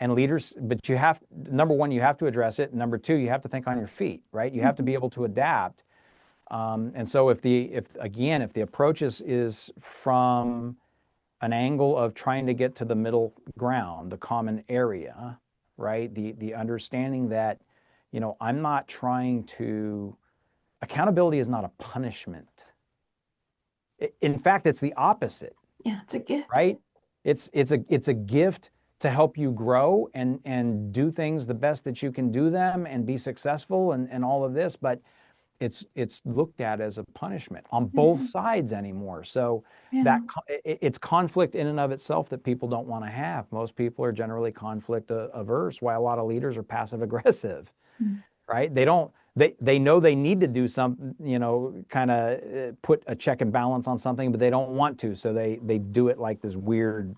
Speaker 2: And leaders, but you have, number one, you have to address it. Number two, you have to think on your feet, right? You have to
Speaker 1: Mhm.
Speaker 2: be able to adapt. And so if the approach is from an angle of trying to get to the middle ground, the common area, right? The understanding that, I'm not trying to, accountability is not a punishment. In fact, it's the opposite,
Speaker 1: Yeah, it's a gift.
Speaker 2: right? It's a gift to help you grow and do things the best that you can do them and be successful and all of this, but it's looked at as a punishment on both
Speaker 1: Mhm.
Speaker 2: sides anymore. So
Speaker 1: Yeah.
Speaker 2: it's conflict in and of itself that people don't want to have. Most people are generally conflict averse, why a lot of leaders are passive aggressive,
Speaker 1: Mm.
Speaker 2: right? They know they need to do something, kind of put a check and balance on something, but they don't want to. So they do it like this weird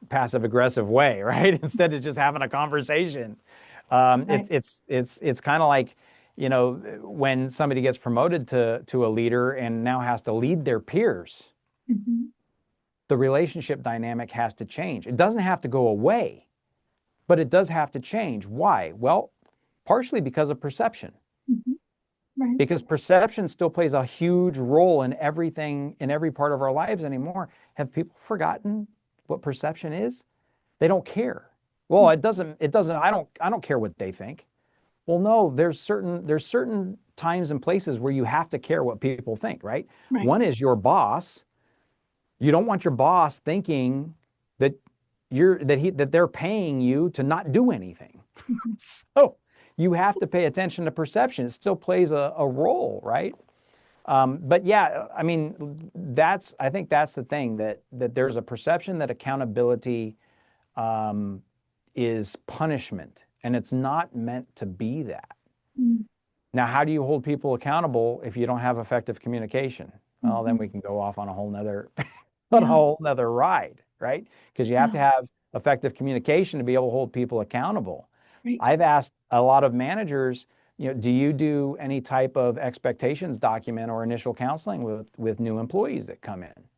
Speaker 2: passive aggressive way, right? Instead of just having a conversation.
Speaker 1: Right.
Speaker 2: It's kind of like, when somebody gets promoted to a leader and now has to lead their peers,
Speaker 1: Mhm.
Speaker 2: the relationship dynamic has to change. It doesn't have to go away, but it does have to change. Why? Well, partially because of perception.
Speaker 1: Mhm. Right.
Speaker 2: Because perception still plays a huge role in everything, in every part of our lives anymore. Have people forgotten what perception is? They don't care. Well, it doesn't, I don't care what they think. Well, no, there's certain times and places where you have to care what people think, right?
Speaker 1: Right.
Speaker 2: One is your boss. You don't want your boss thinking that that they're paying you to not do anything.
Speaker 1: Mhm.
Speaker 2: So you have to pay attention to perception. It still plays a role, right? But yeah, I mean, I think that's the thing, that there's a perception that accountability um, is punishment, and it's not meant to be that.
Speaker 1: Mm.
Speaker 2: Now, how do you hold people accountable if you don't have effective communication? Well, then we
Speaker 1: Mhm.
Speaker 2: can go off on a whole nother on a
Speaker 1: Yeah.
Speaker 2: whole nother ride, right? Because you have to
Speaker 1: Yeah.
Speaker 2: have effective communication to be able to hold people accountable.
Speaker 1: Right.
Speaker 2: I've asked a lot of managers, do you do any type of expectations document or initial counseling with new employees that come in?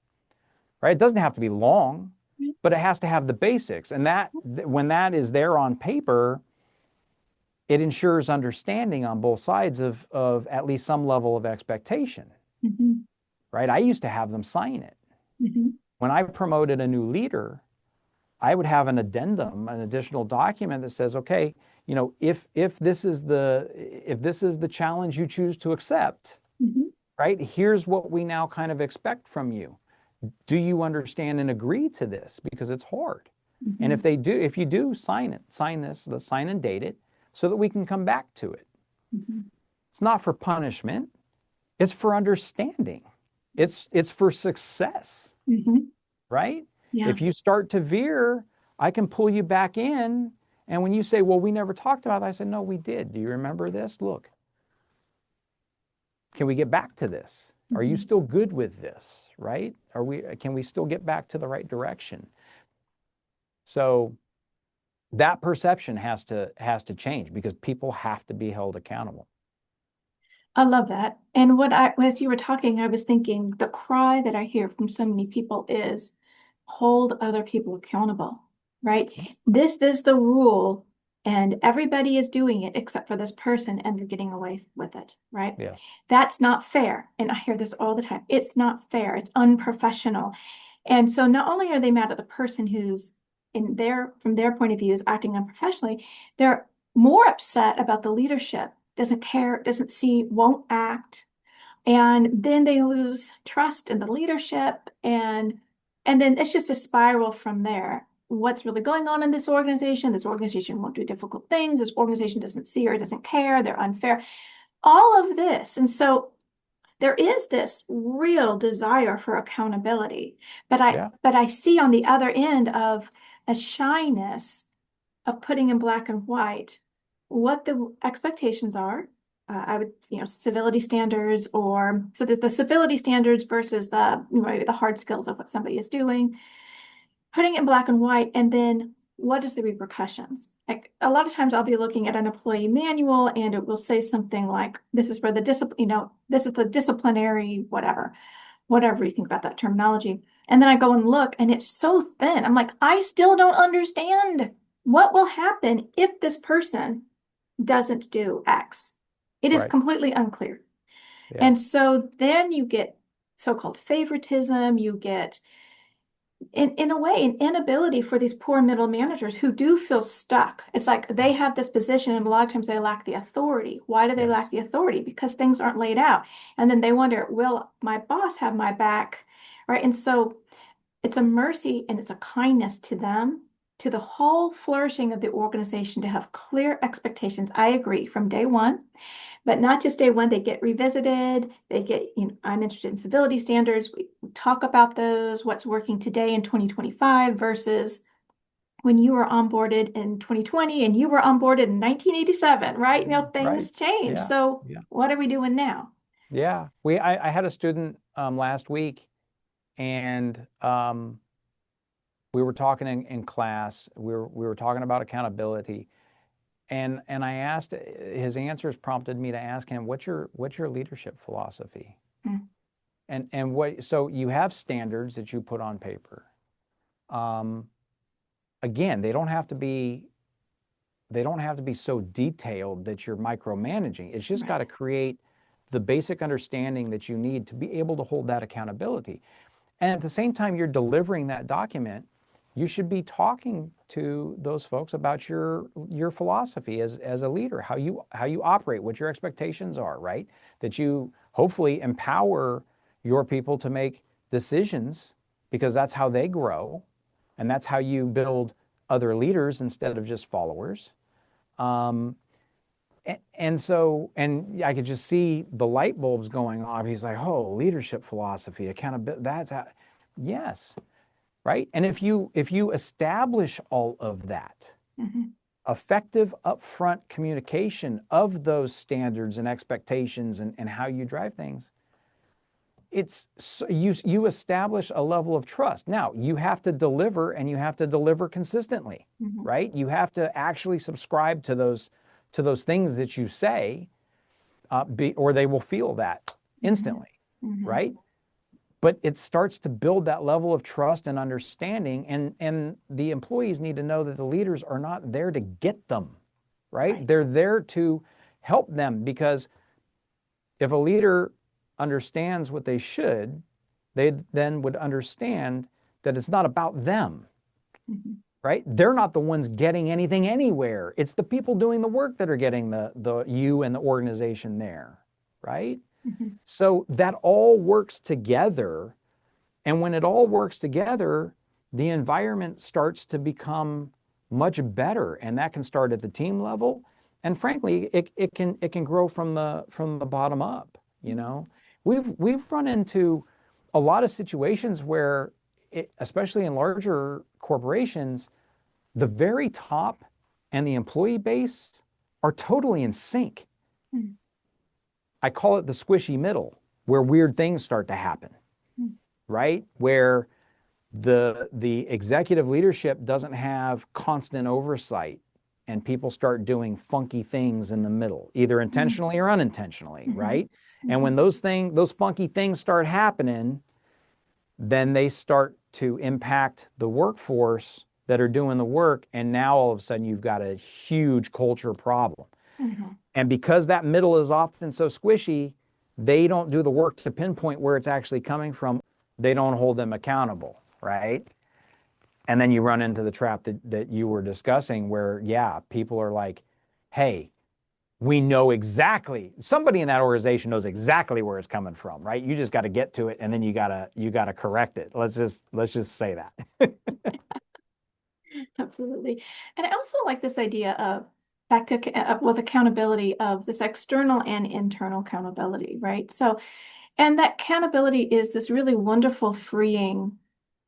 Speaker 2: Right? It doesn't have to be long,
Speaker 1: Right.
Speaker 2: but it has to have the basics. And when that is there on paper, it ensures understanding on both sides of at least some level of expectation,
Speaker 1: Mhm.
Speaker 2: right? I used to have them sign it.
Speaker 1: Mhm.
Speaker 2: When I promoted a new leader, I would have an addendum, an additional document that says, okay, if this is the challenge you choose to accept,
Speaker 1: Mhm.
Speaker 2: right? Here's what we now kind of expect from you. Do you understand and agree to this? Because it's hard. And
Speaker 1: Mhm.
Speaker 2: if you do, sign it, sign this, let's sign and date it so that we can come back to it.
Speaker 1: Mhm.
Speaker 2: It's not for punishment, it's for understanding. It's for success,
Speaker 1: Mhm.
Speaker 2: right?
Speaker 1: Yeah.
Speaker 2: If you start to veer, I can pull you back in. And when you say, well, we never talked about that, I said, no, we did. Do you remember this? Look, can we get back to this? Are you
Speaker 1: Mhm.
Speaker 2: still good with this? Right? Can we still get back to the right direction? So that perception has to change because people have to be held accountable.
Speaker 1: I love that. And as you were talking, I was thinking the cry that I hear from so many people is hold other people accountable, right? This is the rule, and everybody is doing it except for this person, and they're getting away with it, right?
Speaker 2: Yeah.
Speaker 1: That's not fair. And I hear this all the time. It's not fair. It's unprofessional. And so not only are they mad at the person who's from their point of view, is acting unprofessionally, they're more upset about the leadership, doesn't care, doesn't see, won't act. And then they lose trust in the leadership, and then it's just a spiral from there. What's really going on in this organization? This organization won't do difficult things. This organization doesn't see or doesn't care. They're unfair. All of this. And so there is this real desire for accountability,
Speaker 2: Yeah.
Speaker 1: but I see on the other end of a shyness of putting in black and white what the expectations are. I would, civility standards, or so there's the civility standards versus the hard skills of what somebody is doing, putting it in black and white, and then what is the repercussions? Like a lot of times I'll be looking at an employee manual and it will say something like, this is where the discipline, this is the disciplinary, whatever you think about that terminology. And then I go and look and it's so thin. I'm like, I still don't understand what will happen if this person doesn't do X? It is
Speaker 2: Right.
Speaker 1: completely unclear.
Speaker 2: Yeah.
Speaker 1: And so then you get so-called favoritism, you get in a way, an inability for these poor middle managers who do feel stuck. It's like they have this position, and a lot of times they lack the authority. Why do they
Speaker 2: Yes.
Speaker 1: lack the authority? Because things aren't laid out. And then they wonder, will my boss have my back? Right. And so it's a mercy and it's a kindness to them, to the whole flourishing of the organization to have clear expectations. I agree from day one. But not just day one, they get revisited. They get, I'm interested in civility standards. We talk about those, what's working today in 2025 versus when you were onboarded in 2020 and you were onboarded in 1987, right?
Speaker 2: Right.
Speaker 1: Things change.
Speaker 2: Yeah.
Speaker 1: So
Speaker 2: Yeah.
Speaker 1: what are we doing now?
Speaker 2: Yeah. I had a student last week, and we were talking in class. We were talking about accountability, and I asked, his answers prompted me to ask him, what's your leadership philosophy?
Speaker 1: Mm,
Speaker 2: And what, so you have standards that you put on paper. Um, Again, they don't have to be so detailed that you're micromanaging. It's just got
Speaker 1: right.
Speaker 2: to create the basic understanding that you need to be able to hold that accountability. And at the same time you're delivering that document, you should be talking to those folks about your philosophy as a leader, how you operate, what your expectations are, right? That you hopefully empower your people to make decisions, because that's how they grow, and that's how you build other leaders instead of just followers. Um, and I could just see the light bulbs going off. He's like, "Oh, leadership philosophy, accountability. That's how." Yes, right. And if you establish all of that,
Speaker 1: Mhm,
Speaker 2: effective upfront communication of those standards and expectations, and how you drive things, you establish a level of trust. Now you have to deliver, and you have to deliver consistently,
Speaker 1: mhm,
Speaker 2: right? You have to actually subscribe to those things that you say, or they will feel that
Speaker 1: mhm,
Speaker 2: instantly,
Speaker 1: mhm.
Speaker 2: right? But it starts to build that level of trust and understanding, and the employees need to know that the leaders are not there to get them, right?
Speaker 1: Right.
Speaker 2: They're there to help them, because if a leader understands what they should, they then would understand that it's not about them,
Speaker 1: Mhm,
Speaker 2: right? They're not the ones getting anything anywhere. It's the people doing the work that are getting the you and the organization there, right?
Speaker 1: mhm,
Speaker 2: So that all works together. And when it all works together, the environment starts to become much better. And that can start at the team level. And frankly, it can grow from the bottom up, you
Speaker 1: mhm,
Speaker 2: know. We've run into a lot of situations where especially in larger corporations, the very top and the employee base are totally in sync.
Speaker 1: mhm,
Speaker 2: I call it the squishy middle, where weird things start to happen,
Speaker 1: mhm,
Speaker 2: right? Where the executive leadership doesn't have constant oversight, and people start doing funky things in the middle, either
Speaker 1: mhm,
Speaker 2: intentionally or unintentionally,
Speaker 1: mhm,
Speaker 2: right? And when
Speaker 1: mhm.
Speaker 2: those funky things start happening, then they start to impact the workforce that are doing the work, and now all of a sudden you've got a huge culture problem.
Speaker 1: Mhm.
Speaker 2: And because that middle is often so squishy, they don't do the work to pinpoint where it's actually coming from. They don't hold them accountable, right? And then you run into the trap that you were discussing, where, yeah, people are like, hey, we know exactly, somebody in that organization knows exactly where it's coming from, right? You just got to get to it, and then you got to correct it. Let's just say that.
Speaker 1: Absolutely. And I also like this idea of back to with accountability of this external and internal accountability, right? So and that accountability is this really wonderful, freeing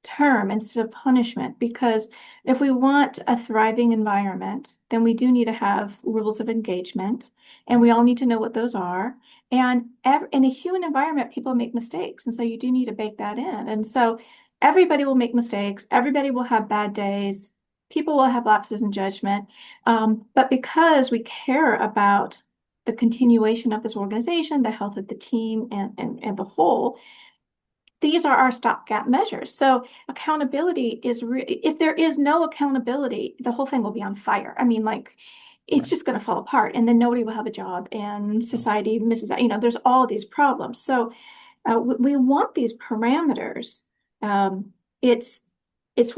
Speaker 1: term instead of punishment, because if we want a thriving environment, then we do need to have rules of engagement, and we all need to know what those are. And in a human environment, people make mistakes, and so you do need to bake that in. And so everybody will make mistakes, everybody will have bad days, people will have lapses in judgment. But because we care about the continuation of this organization, the health of the team, and the whole, these are our stopgap measures. So accountability is if there is no accountability, the whole thing will be on fire. I mean, like it's
Speaker 2: Right.
Speaker 1: just going to fall apart, and then nobody will have a job, and society misses out. There's all these problems. So we want these parameters. Um, it's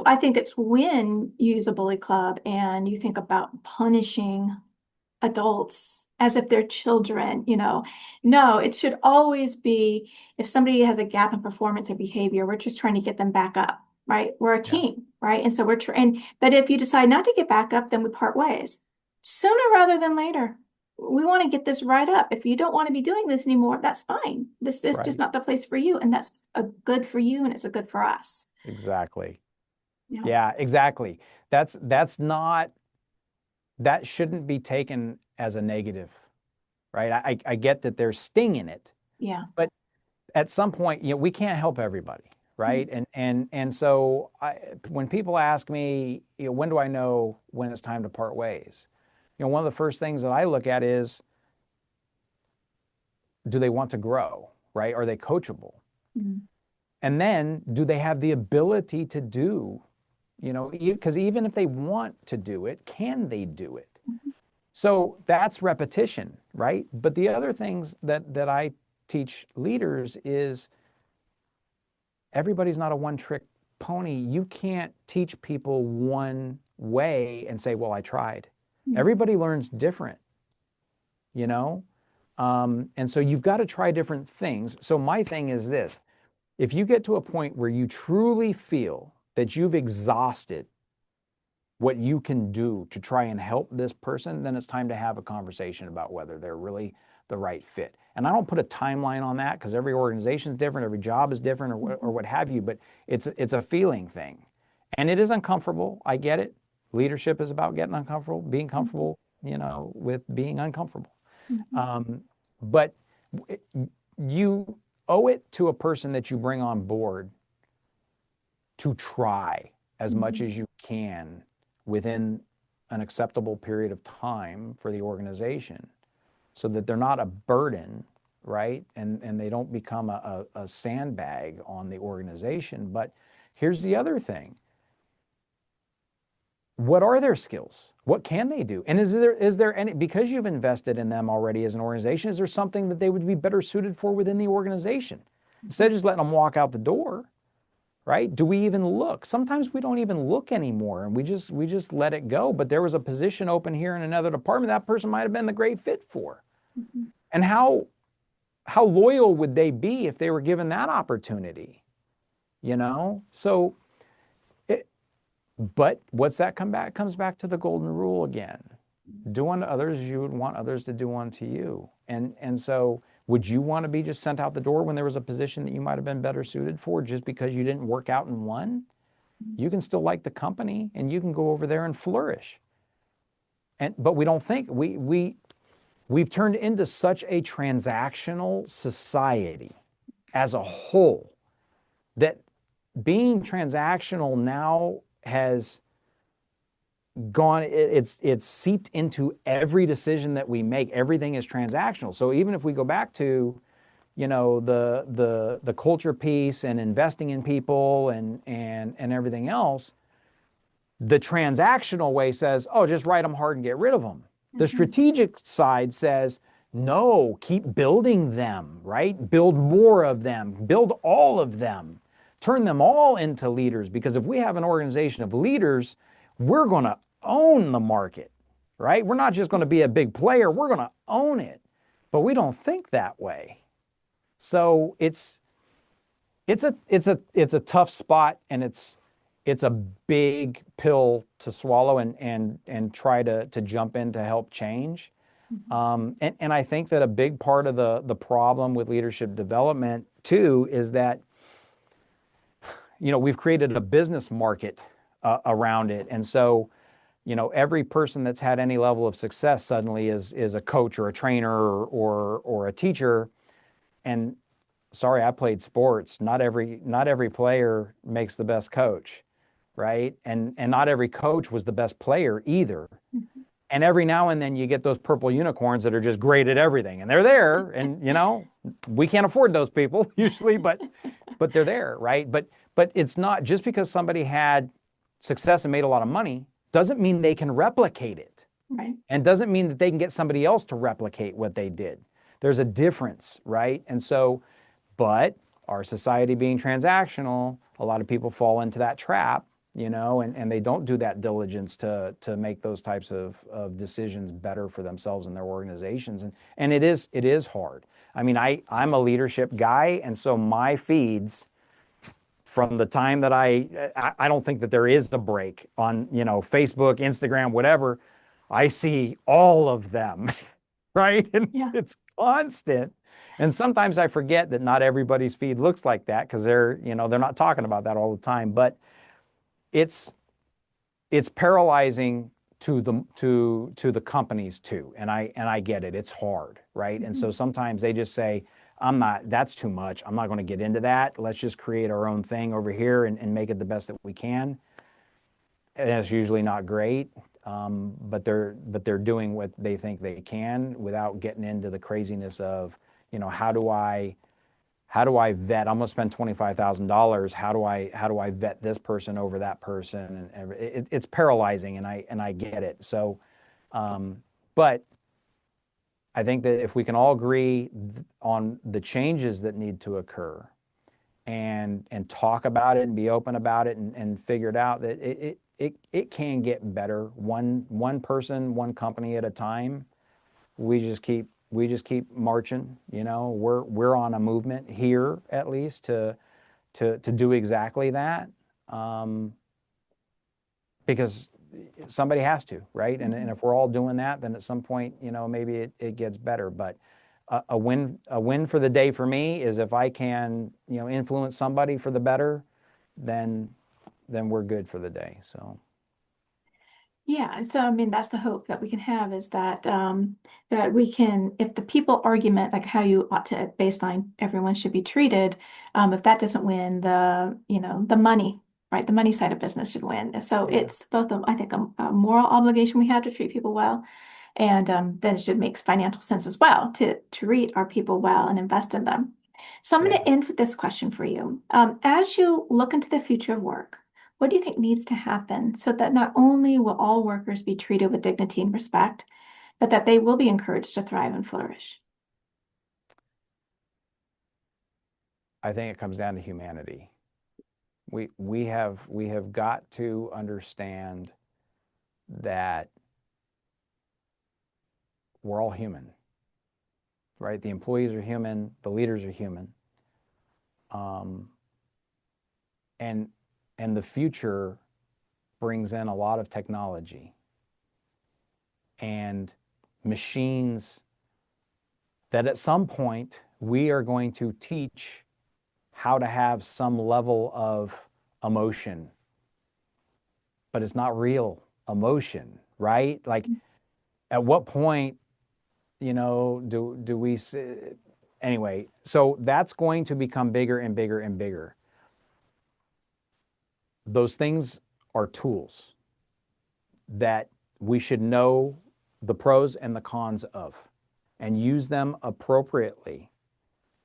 Speaker 1: I think it's when you use a bully club and you think about punishing adults as if they're children. No, it should always be if somebody has a gap in performance or behavior, we're just trying to get them back up, right? We're a
Speaker 2: Yeah.
Speaker 1: team, right? And so we're trying, but if you decide not to get back up, then we part ways sooner rather than later. We want to get this right up. If you don't want to be doing this anymore, that's fine. This is just
Speaker 2: Right.
Speaker 1: not the place for you. And that's a good for you and it's a good for us.
Speaker 2: Exactly.
Speaker 1: Yeah.
Speaker 2: Yeah, exactly. That's not that shouldn't be taken as a negative, right? I get that there's sting in it,
Speaker 1: Yeah.
Speaker 2: but at some point, we can't help everybody, right? And so when people ask me, when do I know when it's time to part ways? One of the first things that I look at is, do they want to grow, right? Are they coachable?
Speaker 1: Mhm.
Speaker 2: And then do they have the ability to do, because even if they want to do it, can they do it? So that's repetition, right? But the other things that I teach leaders is everybody's not a one-trick pony. You can't teach people one way and say, well, I tried.
Speaker 1: Yeah.
Speaker 2: Everybody learns different, you know? And so you've got to try different things. So my thing is this, if you get to a point where you truly feel that you've exhausted what you can do to try and help this person, then it's time to have a conversation about whether they're really the right fit. And I don't put a timeline on that because every organization is different, every job is different, or
Speaker 1: Mhm.
Speaker 2: what have you, but it's a feeling thing. And it is uncomfortable. I get it. Leadership is about getting uncomfortable, being
Speaker 1: Mhm.
Speaker 2: comfortable, with being uncomfortable.
Speaker 1: Mhm.
Speaker 2: But you owe it to a person that you bring on board to try as much
Speaker 1: Mhm.
Speaker 2: as you can within an acceptable period of time for the organization so that they're not a burden, right? And they don't become a sandbag on the organization. But here's the other thing. What are their skills? What can they do? And is there any, because you've invested in them already as an organization, is there something that they would be better suited for within the organization? Instead of just letting them walk out the door, right? Do we even look? Sometimes we don't even look anymore and we just let it go. But there was a position open here in another department that person might have been the great fit for.
Speaker 1: Mhm.
Speaker 2: And how loyal would they be if they were given that opportunity? So it, but what's that come back? It comes back to the golden rule again. Do unto others as you would want others to do unto you. And so would you want to be just sent out the door when there was a position that you might have been better suited for just because you didn't work out in one? You can still like the company and you can go over there and flourish. But we don't think we've turned into such a transactional society as a whole that being transactional now has gone, it's seeped into every decision that we make. Everything is transactional. So even if we go back to the culture piece and investing in people and everything else, the transactional way says, oh, just write them hard and get rid of them. The
Speaker 1: Mhm.
Speaker 2: strategic side says, no, keep building them, right? Build more of them, build all of them, turn them all into leaders. Because if we have an organization of leaders, we're going to own the market, right? We're not just going to be a big player, we're going to own it. But we don't think that way. So it's a tough spot, and it's a big pill to swallow and try to jump in to help change.
Speaker 1: Mhm.
Speaker 2: And I think that a big part of the problem with leadership development too is that we've created a business market around it, and so every person that's had any level of success suddenly is a coach or a trainer or a teacher. And sorry, I played sports. Not every player makes the best coach, right? And not every coach was the best player either.
Speaker 1: Mhm.
Speaker 2: And every now and then you get those purple unicorns that are just great at everything, and they're there. And we can't afford those people usually, but but they're there, right? But it's not just because somebody had success and made a lot of money doesn't mean they can replicate it,
Speaker 1: Right.
Speaker 2: and doesn't mean that they can get somebody else to replicate what they did. There's a difference, right? And so, but our society being transactional, a lot of people fall into that trap, and they don't do that diligence to make those types of decisions better for themselves and their organizations. And it is hard. I mean, I'm a leadership guy, and so my feeds from the time that I don't think that there is a break on, Facebook, Instagram, whatever. I see all of them, right? And
Speaker 1: Yeah.
Speaker 2: it's constant. And sometimes I forget that not everybody's feed looks like that because they're not talking about that all the time. But it's it's paralyzing to the companies too. And I get it. It's hard, right? And so
Speaker 1: Mhm.
Speaker 2: sometimes they just say, that's too much. I'm not going to get into that. Let's just create our own thing over here and make it the best that we can. And it's usually not great. But they're doing what they think they can without getting into the craziness of, how do I vet? I'm going to spend $25,000. How do I vet this person over that person? And it's paralyzing, and I get it. So, but I think that if we can all agree on the changes that need to occur, and talk about it and be open about it, and figure it out, that it can get better, one person, one company at a time. We just keep marching. We're on a movement here, at least, to do exactly that, um, because somebody has to, right? And
Speaker 1: Mhm.
Speaker 2: if we're all doing that, then at some point, maybe it gets better. But a win for the day for me is if I can, influence somebody for the better, then we're good for the day. So
Speaker 1: Yeah, so I mean that's the hope that we can have is that we can, if the people argument like how you ought to at baseline everyone should be treated, if that doesn't win, the money, right, the money side of business should win. So
Speaker 2: yeah,
Speaker 1: it's both I think a moral obligation we have to treat people well, and then it should make financial sense as well to treat our people well and invest in them. So I'm going
Speaker 2: yeah.
Speaker 1: to end with this question for you. As you look into the future of work, what do you think needs to happen so that not only will all workers be treated with dignity and respect, but that they will be encouraged to thrive and flourish?
Speaker 2: I think it comes down to humanity. We have got to understand that we're all human, right? The employees are human, the leaders are human, um, and and the future brings in a lot of technology and machines that at some point we are going to teach how to have some level of emotion, but it's not real emotion, right? Like, at what point, do we anyway? So that's going to become bigger and bigger and bigger. Those things are tools that we should know the pros and the cons of and use them appropriately,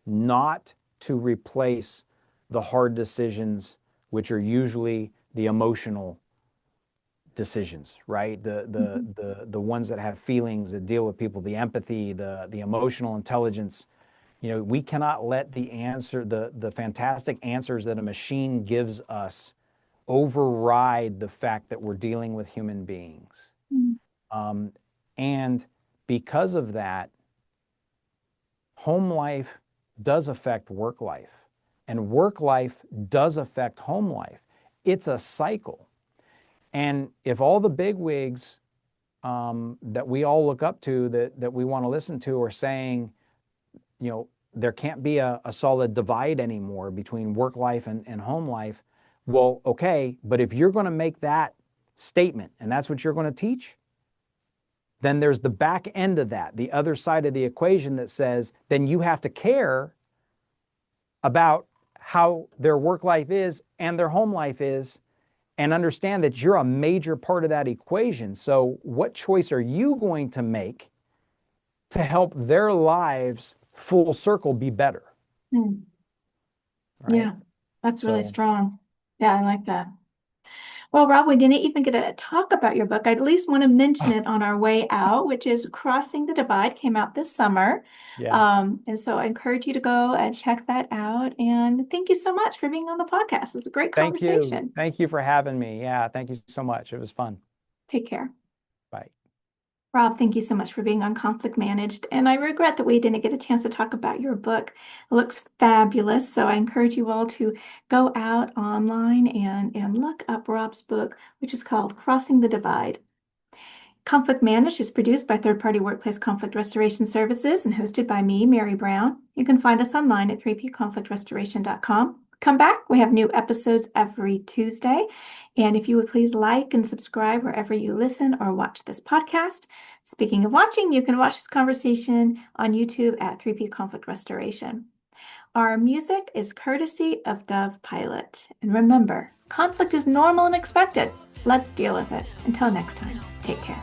Speaker 2: not to replace the hard decisions, which are usually the emotional decisions, right? The the
Speaker 1: Mhm.
Speaker 2: the the ones that have feelings, that deal with people, the empathy, the emotional intelligence. We cannot let the fantastic answers that a machine gives us override the fact that we're dealing with human beings.
Speaker 1: Mhm.
Speaker 2: Um, and because of that, home life does affect work life, and work life does affect home life. It's a cycle. And if all the bigwigs that we all look up to, that we want to listen to, are saying, there can't be a solid divide anymore between work life and home life, well, okay, but if you're going to make that statement and that's what you're going to teach, then there's the back end of that, the other side of the equation that says, then you have to care about how their work life is and their home life is, and understand that you're a major part of that equation. So, what choice are you going to make to help their lives full circle be better?
Speaker 1: Mm.
Speaker 2: Right?
Speaker 1: Yeah. That's really
Speaker 2: So
Speaker 1: strong. Yeah, I like that. Well, Rob, we didn't even get to talk about your book. I at least want to mention it on our way out, which is Crossing the Divide, came out this summer.
Speaker 2: yeah,
Speaker 1: And so I encourage you to go and check that out. And thank you so much for being on the podcast. It was a great
Speaker 2: thank you.
Speaker 1: conversation.
Speaker 2: Thank you for having me. Yeah, thank you so much. It was fun.
Speaker 1: Take care.
Speaker 2: Bye.
Speaker 1: Rob, thank you so much for being on Conflict Managed. And I regret that we didn't get a chance to talk about your book. It looks fabulous. So I encourage you all to go out online and look up Rob's book, which is called Crossing the Divide. Conflict Managed is produced by third-party workplace conflict restoration services and hosted by me, Mary Brown. You can find us online at 3pconflictrestoration.com. Come back. We have new episodes every Tuesday. And if you would please like and subscribe wherever you listen or watch this podcast. Speaking of watching, you can watch this conversation on YouTube at 3P Conflict Restoration. Our music is courtesy of Dove Pilot. And remember, conflict is normal and expected. Let's deal with it. Until next time, take care.